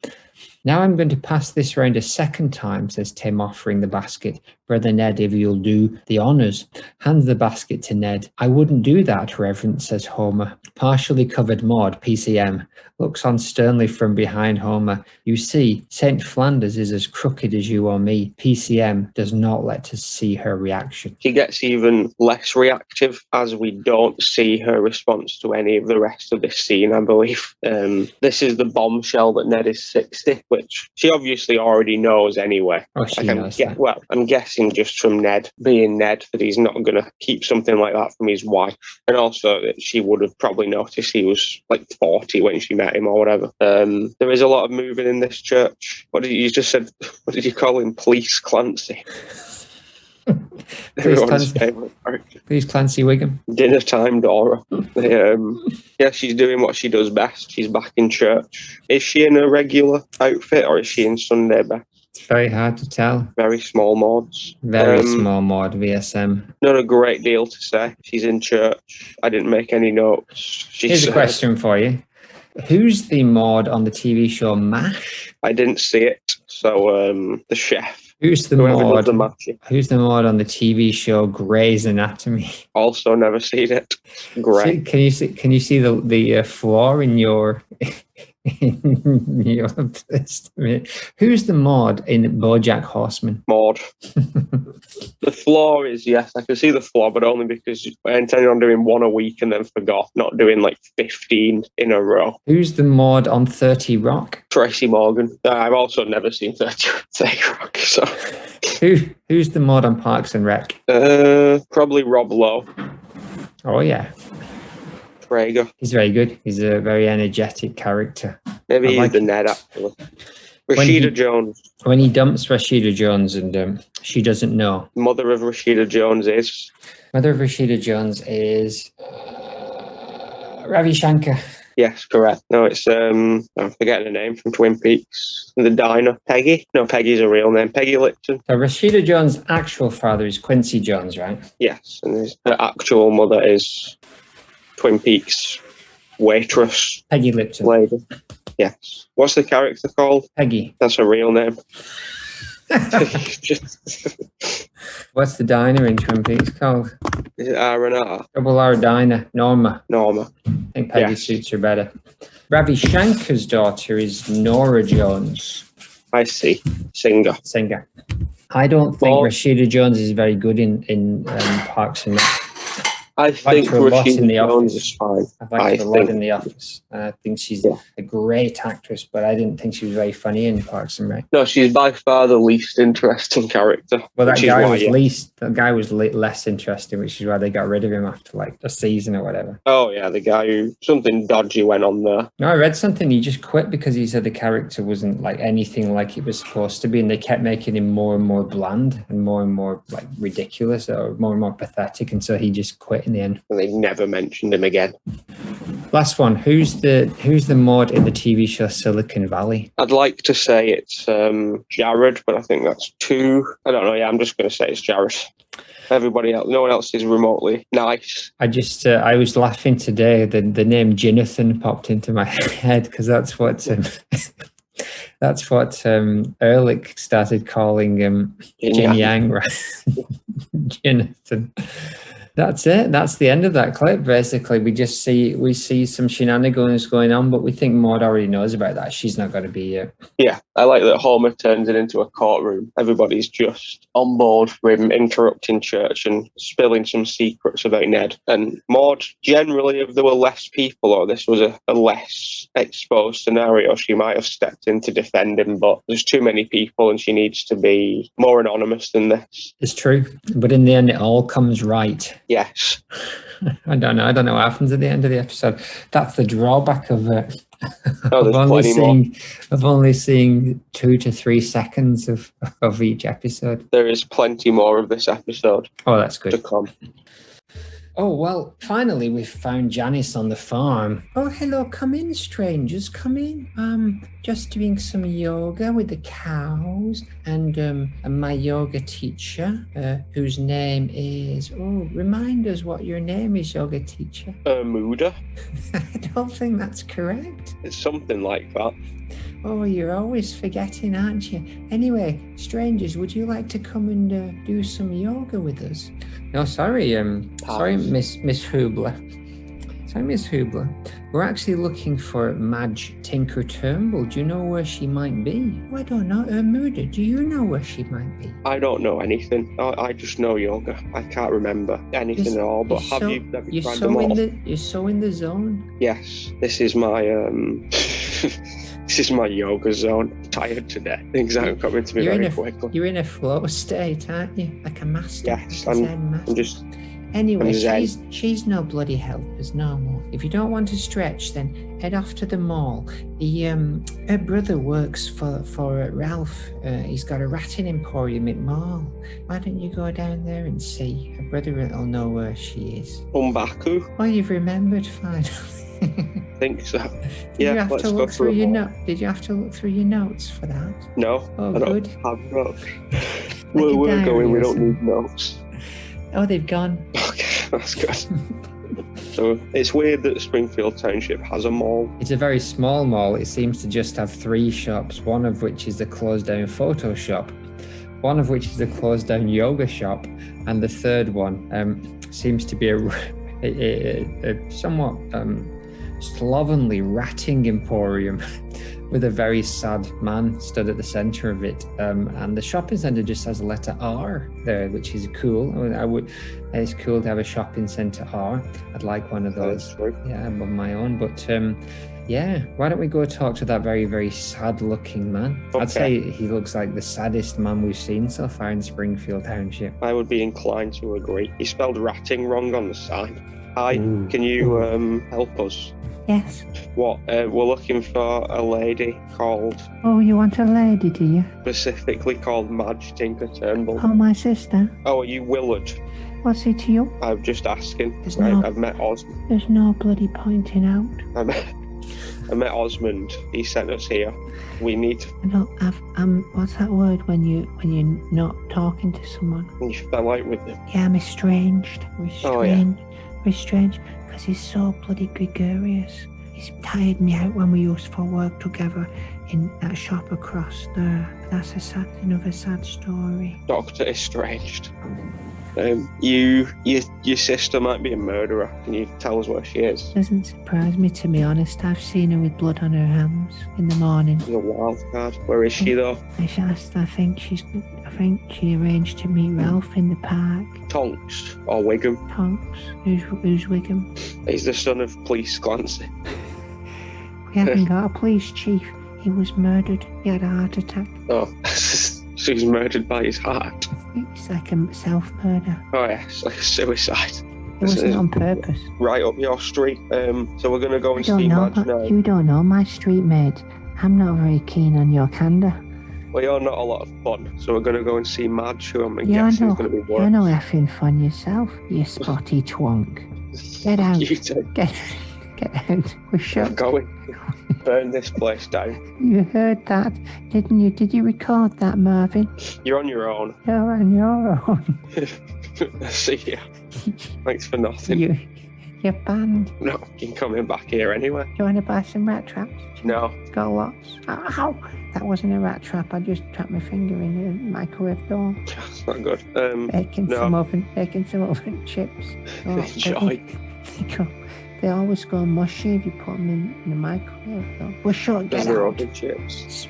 S1: Now I'm going to pass this round a second time, says Tim, offering the basket. Brother Ned, if you'll do the honours. Hands the basket to Ned. I wouldn't do that, Reverend, says Homer. Partially covered Maude, PCM. Looks on sternly from behind Homer. You see, St. Flanders is as crooked as you or me. PCM does not let us see her reaction.
S2: She gets even less reactive as we don't see her response to any of the rest of this scene, I believe. This is the bombshell that Ned is 60, which she obviously already knows anyway.
S1: Oh, she knows that.
S2: Well, I'm guessing just from Ned being Ned that he's not going to keep something like that from his wife. And also that she would have probably noticed he was like 40 when she met him or whatever. There is a lot of moving in this church. What did you call him? Police Clancy. Everyone's favourite character.
S1: Please, Clancy Wiggum.
S2: Dinner time, Dora. Yeah, she's doing what she does best. She's back in church. Is she in a regular outfit or is she in Sunday best?
S1: It's very hard to tell.
S2: Very small mods.
S1: Very small mod, VSM.
S2: Not a great deal to say. She's in church. I didn't make any notes.
S1: Here's a question for you. Who's the mod on the TV show MASH?
S2: I didn't see it. So the chef.
S1: Who's the mod? Who's the mod on the TV show Grey's Anatomy?
S2: Also never seen it. Great.
S1: Can you see the flaw in your in your estimate? Who's the mod in BoJack Horseman?
S2: Maude. The flaw is, yes, I can see the flaw, but only because I intended on doing one a week and then forgot, not doing like 15 in a row.
S1: Who's the mod on 30 Rock?
S2: Tracy Morgan. I've also never seen 30 Rock. So
S1: who's the mod on Parks and Rec?
S2: Probably Rob Lowe.
S1: Oh yeah.
S2: Traeger.
S1: He's very good. He's a very energetic character.
S2: Maybe he's the Ned, actually. Rashida Jones.
S1: When he dumps Rashida Jones and she doesn't know.
S2: Mother of Rashida Jones is?
S1: Mother of Rashida Jones is Ravi Shankar.
S2: Yes, correct. No, it's I'm forgetting the name from Twin Peaks. The diner. Peggy? No, Peggy's a real name. Peggy Lipton.
S1: So Rashida Jones' actual father is Quincy Jones, right?
S2: Yes, and her actual mother is Twin Peaks waitress.
S1: Peggy Lipton.
S2: Lady. Yes. What's the character called?
S1: Peggy.
S2: That's her real name.
S1: What's the diner in Twin Peaks called?
S2: Is it R&R?
S1: Double R Diner. Norma.
S2: I
S1: think Peggy suits her better. Ravi Shankar's daughter is Nora Jones.
S2: I see. Singer.
S1: I don't think Rashida Jones is very good in Parks and Rec.
S2: I think Rashida Jones is fine.
S1: I've liked her a lot in The Office. I think she's a great actress, but I didn't think she was very funny in Parks and Rec.
S2: No, she's by far the least interesting character.
S1: Well, that guy was less interesting, which is why they got rid of him after like a season or whatever.
S2: Oh yeah, the guy who something dodgy went on there.
S1: No, I read something. He just quit because he said the character wasn't like anything like it was supposed to be, and they kept making him more and more bland and more like ridiculous or more and more pathetic, and so he just quit in the end.
S2: And they never mentioned him again.
S1: Last one. Who's the mod in the TV show Silicon Valley?
S2: I'd like to say it's Jared, but I think that's two. I don't know. Yeah, I'm just going to say it's Jared. Everybody else, no one else is remotely nice.
S1: I was laughing today. The name Jonathan popped into my head because that's what Ehrlich started calling Jin Yang, right? Jonathan. That's it. That's the end of that clip. Basically, we see some shenanigans going on, but we think Maude already knows about that. She's not going to be here.
S2: Yeah, I like that Homer turns it into a courtroom. Everybody's just on board with him interrupting church and spilling some secrets about Ned. And Maude, generally, if there were less people or this was a less exposed scenario, she might have stepped in to defend him, but there's too many people and she needs to be more anonymous than this.
S1: It's true, but in the end, it all comes right.
S2: Yes.
S1: I don't know what happens at the end of the episode. That's the drawback of it.
S2: Oh,
S1: of only seeing 2 to 3 seconds of each episode.
S2: There is plenty more of this episode.
S1: Oh, that's good.
S2: To come.
S1: Oh, well, finally we've found Janice on the farm. Oh, hello, come in, strangers, come in. Just doing some yoga with the cows and my yoga teacher, whose name is, remind us what your name is, yoga teacher.
S2: Maude?
S1: I don't think that's correct.
S2: It's something like that.
S1: Oh, you're always forgetting, aren't you? Anyway, strangers, would you like to come and do some yoga with us? No, sorry, Miss Hubler. Sorry, Miss Hubler. We're actually looking for Madge Tinker-Turnbull. Do you know where she might be? Oh, I don't know. Maude, do you know where she might be?
S2: I don't know anything. I just know yoga. I can't remember anything at all. But have you tried them all?
S1: You're so in the zone.
S2: Yes, this is my This is my yoga zone. I'm tired today. Things aren't coming to me very quickly.
S1: You're in a flow state, aren't you? Like a master.
S2: Yes, I'm just
S1: Anyway,
S2: And Zen.
S1: she's no bloody help as normal. If you don't want to stretch, then head off to the mall. Her brother works for Ralph. He's got a ratting emporium at mall. Why don't you go down there and see? Her brother will know where she is.
S2: Umbaku?
S1: Oh, you've remembered finally.
S2: I think so.
S1: Did you have
S2: let's
S1: to
S2: go
S1: look through
S2: the
S1: your
S2: mall.
S1: Did you have to look through your notes for that?
S2: No,
S1: Oh,
S2: I don't
S1: good.
S2: have notes.
S1: Like
S2: Where
S1: a
S2: we're
S1: diary
S2: going, we
S1: or
S2: don't
S1: something.
S2: need notes.
S1: Oh, they've gone.
S2: Okay, that's good. So it's weird that Springfield Township has a mall.
S1: It's a very small mall. It seems to just have 3 shops, one of which is a closed down photo shop, one of which is a closed down yoga shop, and the third one seems to be a somewhat slovenly ratting emporium with a very sad man stood at the center of it. And the shopping center just has a letter R there, which is cool. It's cool to have a shopping center R. I'd like one of those. Yeah, of my own. But yeah, why don't we go talk to that very, very sad looking man?
S2: Okay.
S1: I'd say he looks like the saddest man we've seen so far in Springfield Township.
S2: I would be inclined to agree. He spelled ratting wrong on the side. Hi,
S1: Ooh.
S2: can you help us?
S5: Yes.
S2: What? We're looking for a lady called,
S5: Oh, you want a lady, do you?
S2: specifically called Madge Tinker-Turnbull.
S5: Oh, my sister.
S2: Oh, are you Willard?
S5: What's it to you?
S2: I'm just asking.
S5: There's no-
S2: I've met Osmond.
S5: There's no bloody pointing out.
S2: I met Osmond. He sent us here. We need to.
S5: I don't. What's that word when you're not talking to someone?
S2: You fell out with him.
S5: Yeah, I'm estranged.
S2: Oh, yeah.
S5: Restrained, because he's so bloody gregarious. He's tired me out when we used to work together in that shop across there. But that's another sad story.
S2: Doctor Estranged. Your sister might be a murderer. Can you tell us where she is?
S5: Doesn't surprise me, to be honest. I've seen her with blood on her hands in the morning.
S2: She's a wild card. Where is she though?
S5: I think she arranged to meet Ralph in the park.
S2: Tonks or Wiggum?
S5: Tonks. Who's Wiggum?
S2: He's the son of Police Clancy.
S5: We haven't got a police chief. He was murdered. He had a heart attack.
S2: Oh, so he's murdered by his heart.
S5: It's like a self-murder.
S2: Oh yeah, it's like a suicide.
S5: It wasn't on purpose.
S2: Right up your street. So we're gonna go and see Madge now.
S5: You don't know my street, mate. I'm not very keen on your candour.
S2: Well, you're not a lot of fun, so we're gonna go and see Madge, who I'm guessing is gonna be worse.
S5: You're no effing fun yourself, you spotty twonk. Get out.
S2: You two.
S5: Get out. We're
S2: I'm
S5: shut.
S2: going. Burn this place down.
S5: You heard that, didn't you? Did you record that, Marvin?
S2: You're on your own.
S5: You're on your own.
S2: See ya. Thanks for nothing.
S5: You're banned.
S2: No, you're coming back here anyway.
S5: Do you want to buy some rat traps?
S2: No.
S5: Got lots. Ow! That wasn't a rat trap. I just trapped my finger in the microwave door.
S2: That's not good.
S5: Baking
S2: no.
S5: some oven chips. Oh,
S2: Enjoy.
S5: They always go mushy if you put them in the microwave. Though. We're short. Get
S2: They're
S5: out.
S2: oven chips.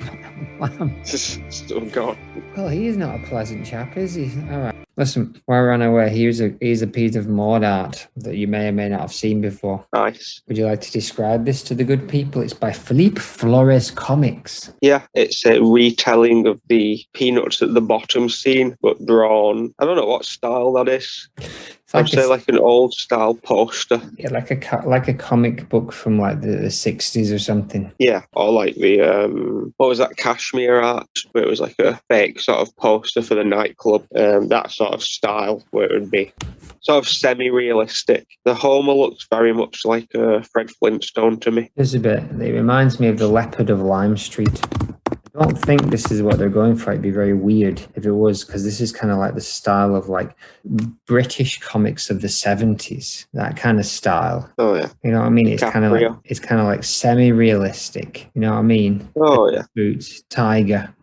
S5: Lamb.
S2: Still gone.
S1: Well, he is not a pleasant chap, is he? All right. Listen, while we're on our way, he's a piece of mod art that you may or may not have seen before.
S2: Nice.
S1: Would you like to describe this to the good people? It's by Philippe Flores Comics.
S2: Yeah, it's a retelling of the Peanuts at the Bottom scene, but drawn. I don't know what style that is. I'd say like an old style poster.
S1: Yeah, like a comic book from like the 60s or something.
S2: Yeah, or like the what was that, cashmere art, where it was like a fake sort of poster for the nightclub. That sort of style, where it would be sort of semi-realistic. The Homer looks very much like Fred Flintstone to me.
S1: There's a bit. It reminds me of the Leopard of Lime Street. I don't think this is what they're going for. It'd be very weird if it was, because this is kind of like the style of like British comics of the 70s, that kind of style.
S2: Oh yeah.
S1: You know what I mean? It's kind of like semi-realistic. You know what I mean?
S2: Oh yeah.
S1: Boots, tiger,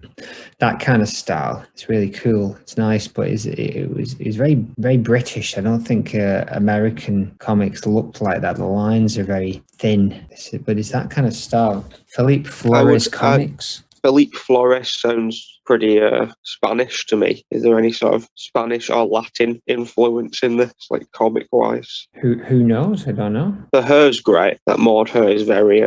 S1: that kind of style. It's really cool. It's nice, but it was very, very British. I don't think American comics looked like that. The lines are very thin, but it's that kind of style. Philippe Flores Comics.
S2: Felipe Flores sounds pretty Spanish to me. Is there any sort of Spanish or Latin influence in this, like comic-wise?
S1: Who knows? I don't know.
S2: The hair's great. That Maude hair is very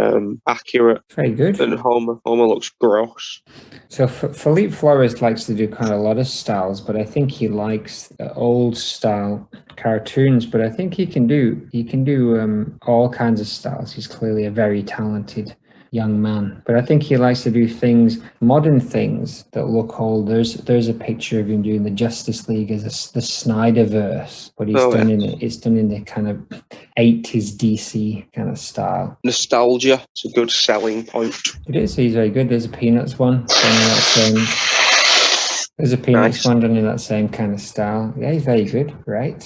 S2: accurate.
S1: Very good.
S2: And Homer looks gross.
S1: So Felipe Flores likes to do kind of a lot of styles, but I think he likes old style cartoons. But I think he can do all kinds of styles. He's clearly a very talented young man, but I think he likes to do things, modern things that look old. There's a picture of him doing the Justice League as the Snyderverse, but it's done in the kind of 80s DC kind of style.
S2: Nostalgia, it's a good selling point.
S1: It is. He's very good. There's a Peanuts one. There's a Peanuts one done in that same kind of style. Yeah, he's very good, right?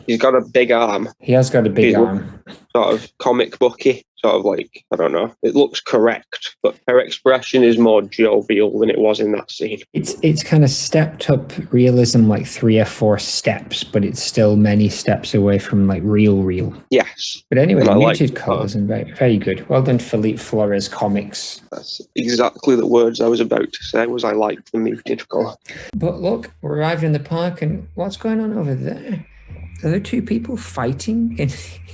S2: He's got a big arm.
S1: He has got a big arm.
S2: Sort of comic booky, sort of like, I don't know. It looks correct, but her expression is more jovial than it was in that scene.
S1: It's kind of stepped up realism like 3 or 4 steps, but it's still many steps away from like real.
S2: Yes.
S1: But anyway, muted colours and very, very good. Well done, Felipe Flores Comics.
S2: That's exactly the words I was about to say, was I like the muted colour.
S1: But look, we arrived in the park, and what's going on over there? Are there 2 people fighting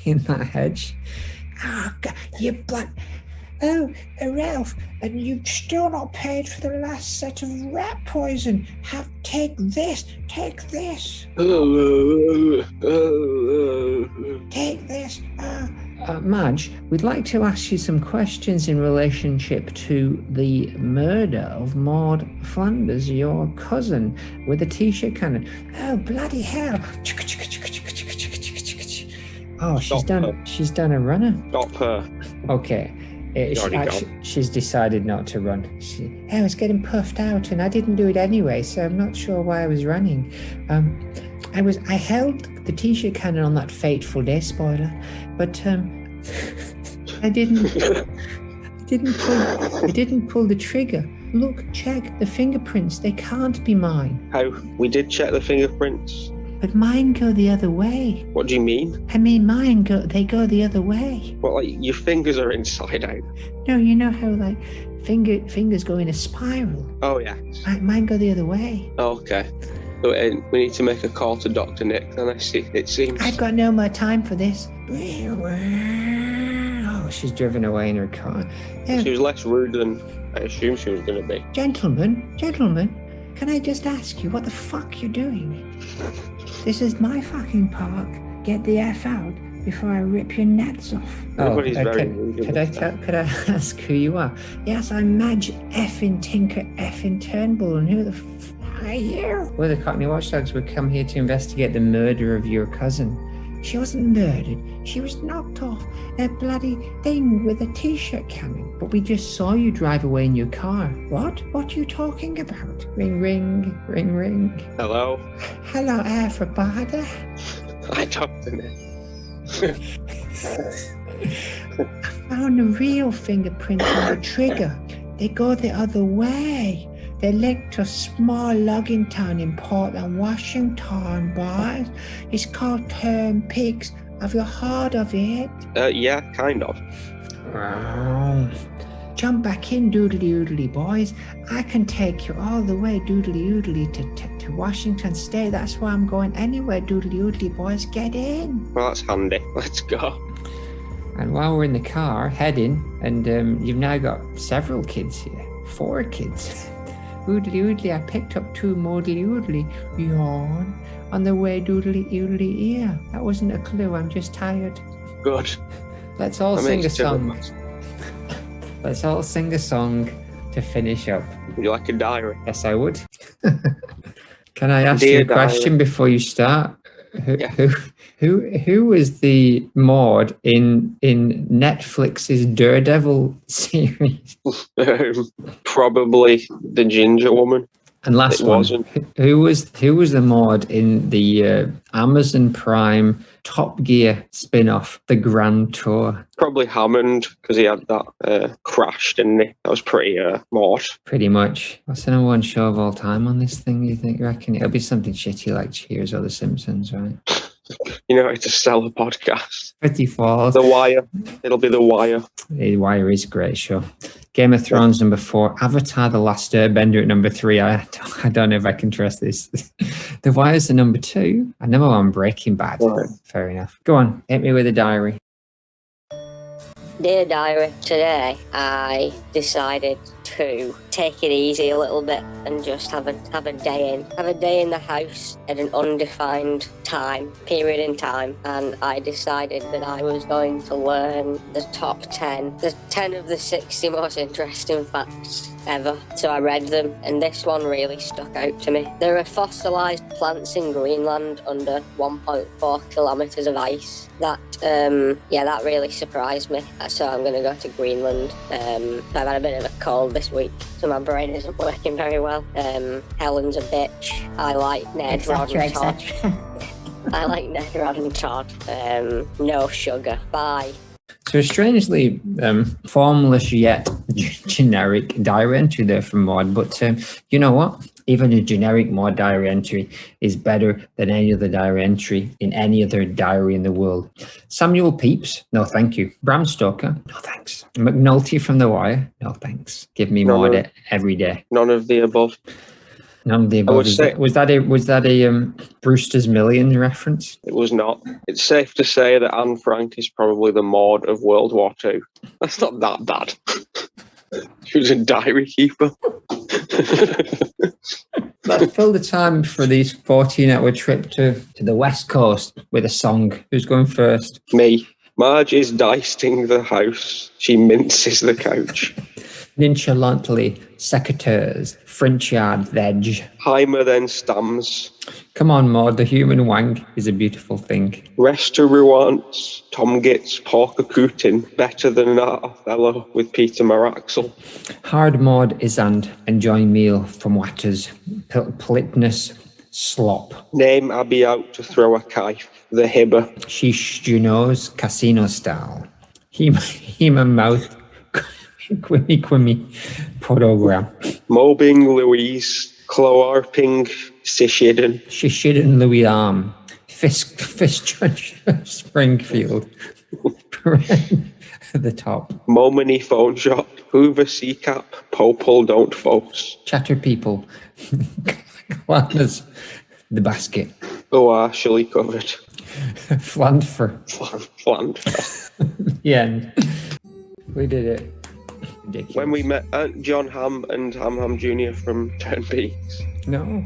S1: in that hedge? Oh, God, you blood. Oh, Ralph, and you've still not paid for the last set of rat poison. Take this. Take this. Madge, we'd like to ask you some questions in relationship to the murder of Maude Flanders, your cousin, with a t-shirt cannon. Oh, bloody hell. Oh, she's done a runner.
S2: Stop her.
S1: Okay. She's decided not to run. I was getting puffed out, and I didn't do it anyway, so I'm not sure why I was running. I held the t-shirt cannon on that fateful day, spoiler, but I didn't pull the trigger. Look, check the fingerprints. They can't be mine.
S2: How? We did check the fingerprints.
S1: But mine go the other way.
S2: What do you mean?
S1: I mean, they go the other way.
S2: Well, like, your fingers are inside out.
S1: No, you know how, like, fingers go in a spiral?
S2: Oh, yeah.
S1: Mine go the other way.
S2: Oh, okay. So, we need to make a call to Dr. Nick, then I see. It seems...
S1: I've got no more time for this. Oh, she's driven away in her car.
S2: She was less rude than I assumed she was going to be.
S1: Gentlemen, can I just ask you what the fuck you're doing? This is my fucking park. Get the F out before I rip your nuts off.
S2: Everybody's very rude.
S1: Could I ask who you are? Yes, I'm Madge Tinker-Turnbull, and who the f are you? We're the Cockney Watchdogs. We come here to investigate the murder of your cousin. She wasn't murdered. She was knocked off a bloody thing with a t-shirt cannon. But we just saw you drive away in your car. What? What are you talking about? Ring, ring, ring, ring.
S2: Hello?
S1: Hello, everybody.
S2: I talked to Nick.
S1: I found the real fingerprints on the trigger. They go the other way. They link to a small logging town in Portland, Washington, boys. It's called Turn Peaks. Have you heard of it?
S2: Yeah, kind of.
S1: Jump back in, doodly-oodly, boys. I can take you all the way, doodly-oodly, to Washington State. That's where I'm going anyway, doodly-oodly, boys. Get in.
S2: Well, that's handy. Let's go.
S1: And while we're in the car, heading, and you've now got several kids here. 4 kids. Oodly oodly, I picked up 2 moodly oodly. Yawn. On the way doodly oodly here. That wasn't a clue, I'm just tired.
S2: Good.
S1: Let's all sing a song. Let's all sing a song to finish up.
S2: Would you like a diary?
S1: Yes, I would. Can I ask you a question before you start? Who was the Maude in Netflix's Daredevil series?
S2: Probably the ginger woman.
S1: And last one, who was the Maude in the Amazon Prime Top Gear spin-off, The Grand Tour?
S2: Probably Hammond, because he had that crash, didn't he? That was pretty Maude.
S1: Pretty much. What's the number 1 show of all time on this thing, you think? You reckon it'll be something shitty like Cheers or The Simpsons, right?
S2: You know how to sell a podcast.
S1: Pretty false.
S2: The Wire. It'll be The Wire.
S1: The Wire is a great show. Game of Thrones number 4. Avatar: The Last Airbender at number 3. I don't know if I can trust this. The Wire's the number 2. I know I'm Breaking Bad.
S2: Right.
S1: Fair enough. Go on, hit me with a diary.
S3: Dear Diary, today I decided to take it easy a little bit and just have a day in the house at an undefined period in time, and I decided that I was going to learn the top 10 of the 60 most interesting facts ever. So I read them, and this one really stuck out to me. There are fossilized plants in Greenland under 1.4 kilometers of ice. That really surprised me. So I'm going to go to Greenland. I've had a bit of a cold this week, so my brain isn't working very well. Helen's a bitch. I like Ned, Rod and Todd. I like Ned, Rod and Todd. No sugar. Bye.
S1: So a strangely formless yet generic diary entry there from Maude, but you know what? Even a generic Maude diary entry is better than any other diary entry in any other diary in the world. Samuel Pepys, no thank you. Bram Stoker, no thanks. McNulty from The Wire, no thanks. Give me Maude every day.
S2: None of the above.
S1: None of the above. Was that a Brewster's Millions reference?
S2: It was not. It's safe to say that Anne Frank is probably the Maude of World War II. That's not that bad. She was a diary keeper.
S1: Let's fill the time for these 14-hour trip to the West Coast with a song. Who's going first?
S2: Me. Marge is dicing the house. She minces the couch.
S1: Nonchalantly, secateurs, French yard veg.
S2: Heimer then stams.
S1: Come on, Maud, the human wang is a beautiful thing.
S2: Restaurants, Tom gets pork Putin better than Othello with Peter Maraxel.
S1: Hard Maud is and enjoy meal from Watters, politeness, slop.
S2: Name Abby out to throw a kite, the hibber.
S1: Sheesh Juno's casino style. Hema mouth. Quimmy program.
S2: Mobbing Louise, Cloarping Sishidden.
S1: Shishidden Louis Arm. Fist Judge Springfield. At the top.
S2: Momany Phone Shop, Hoover Seacap, Popol Don't Folks.
S1: Chatter People. Clanners. The Basket.
S2: Oh, actually covered.
S1: Flandfer.
S2: Flandfer.
S1: The end. We did it. Ridiculous.
S2: When we met John Hamm and Ham Jr. from Turn Peaks.
S1: No.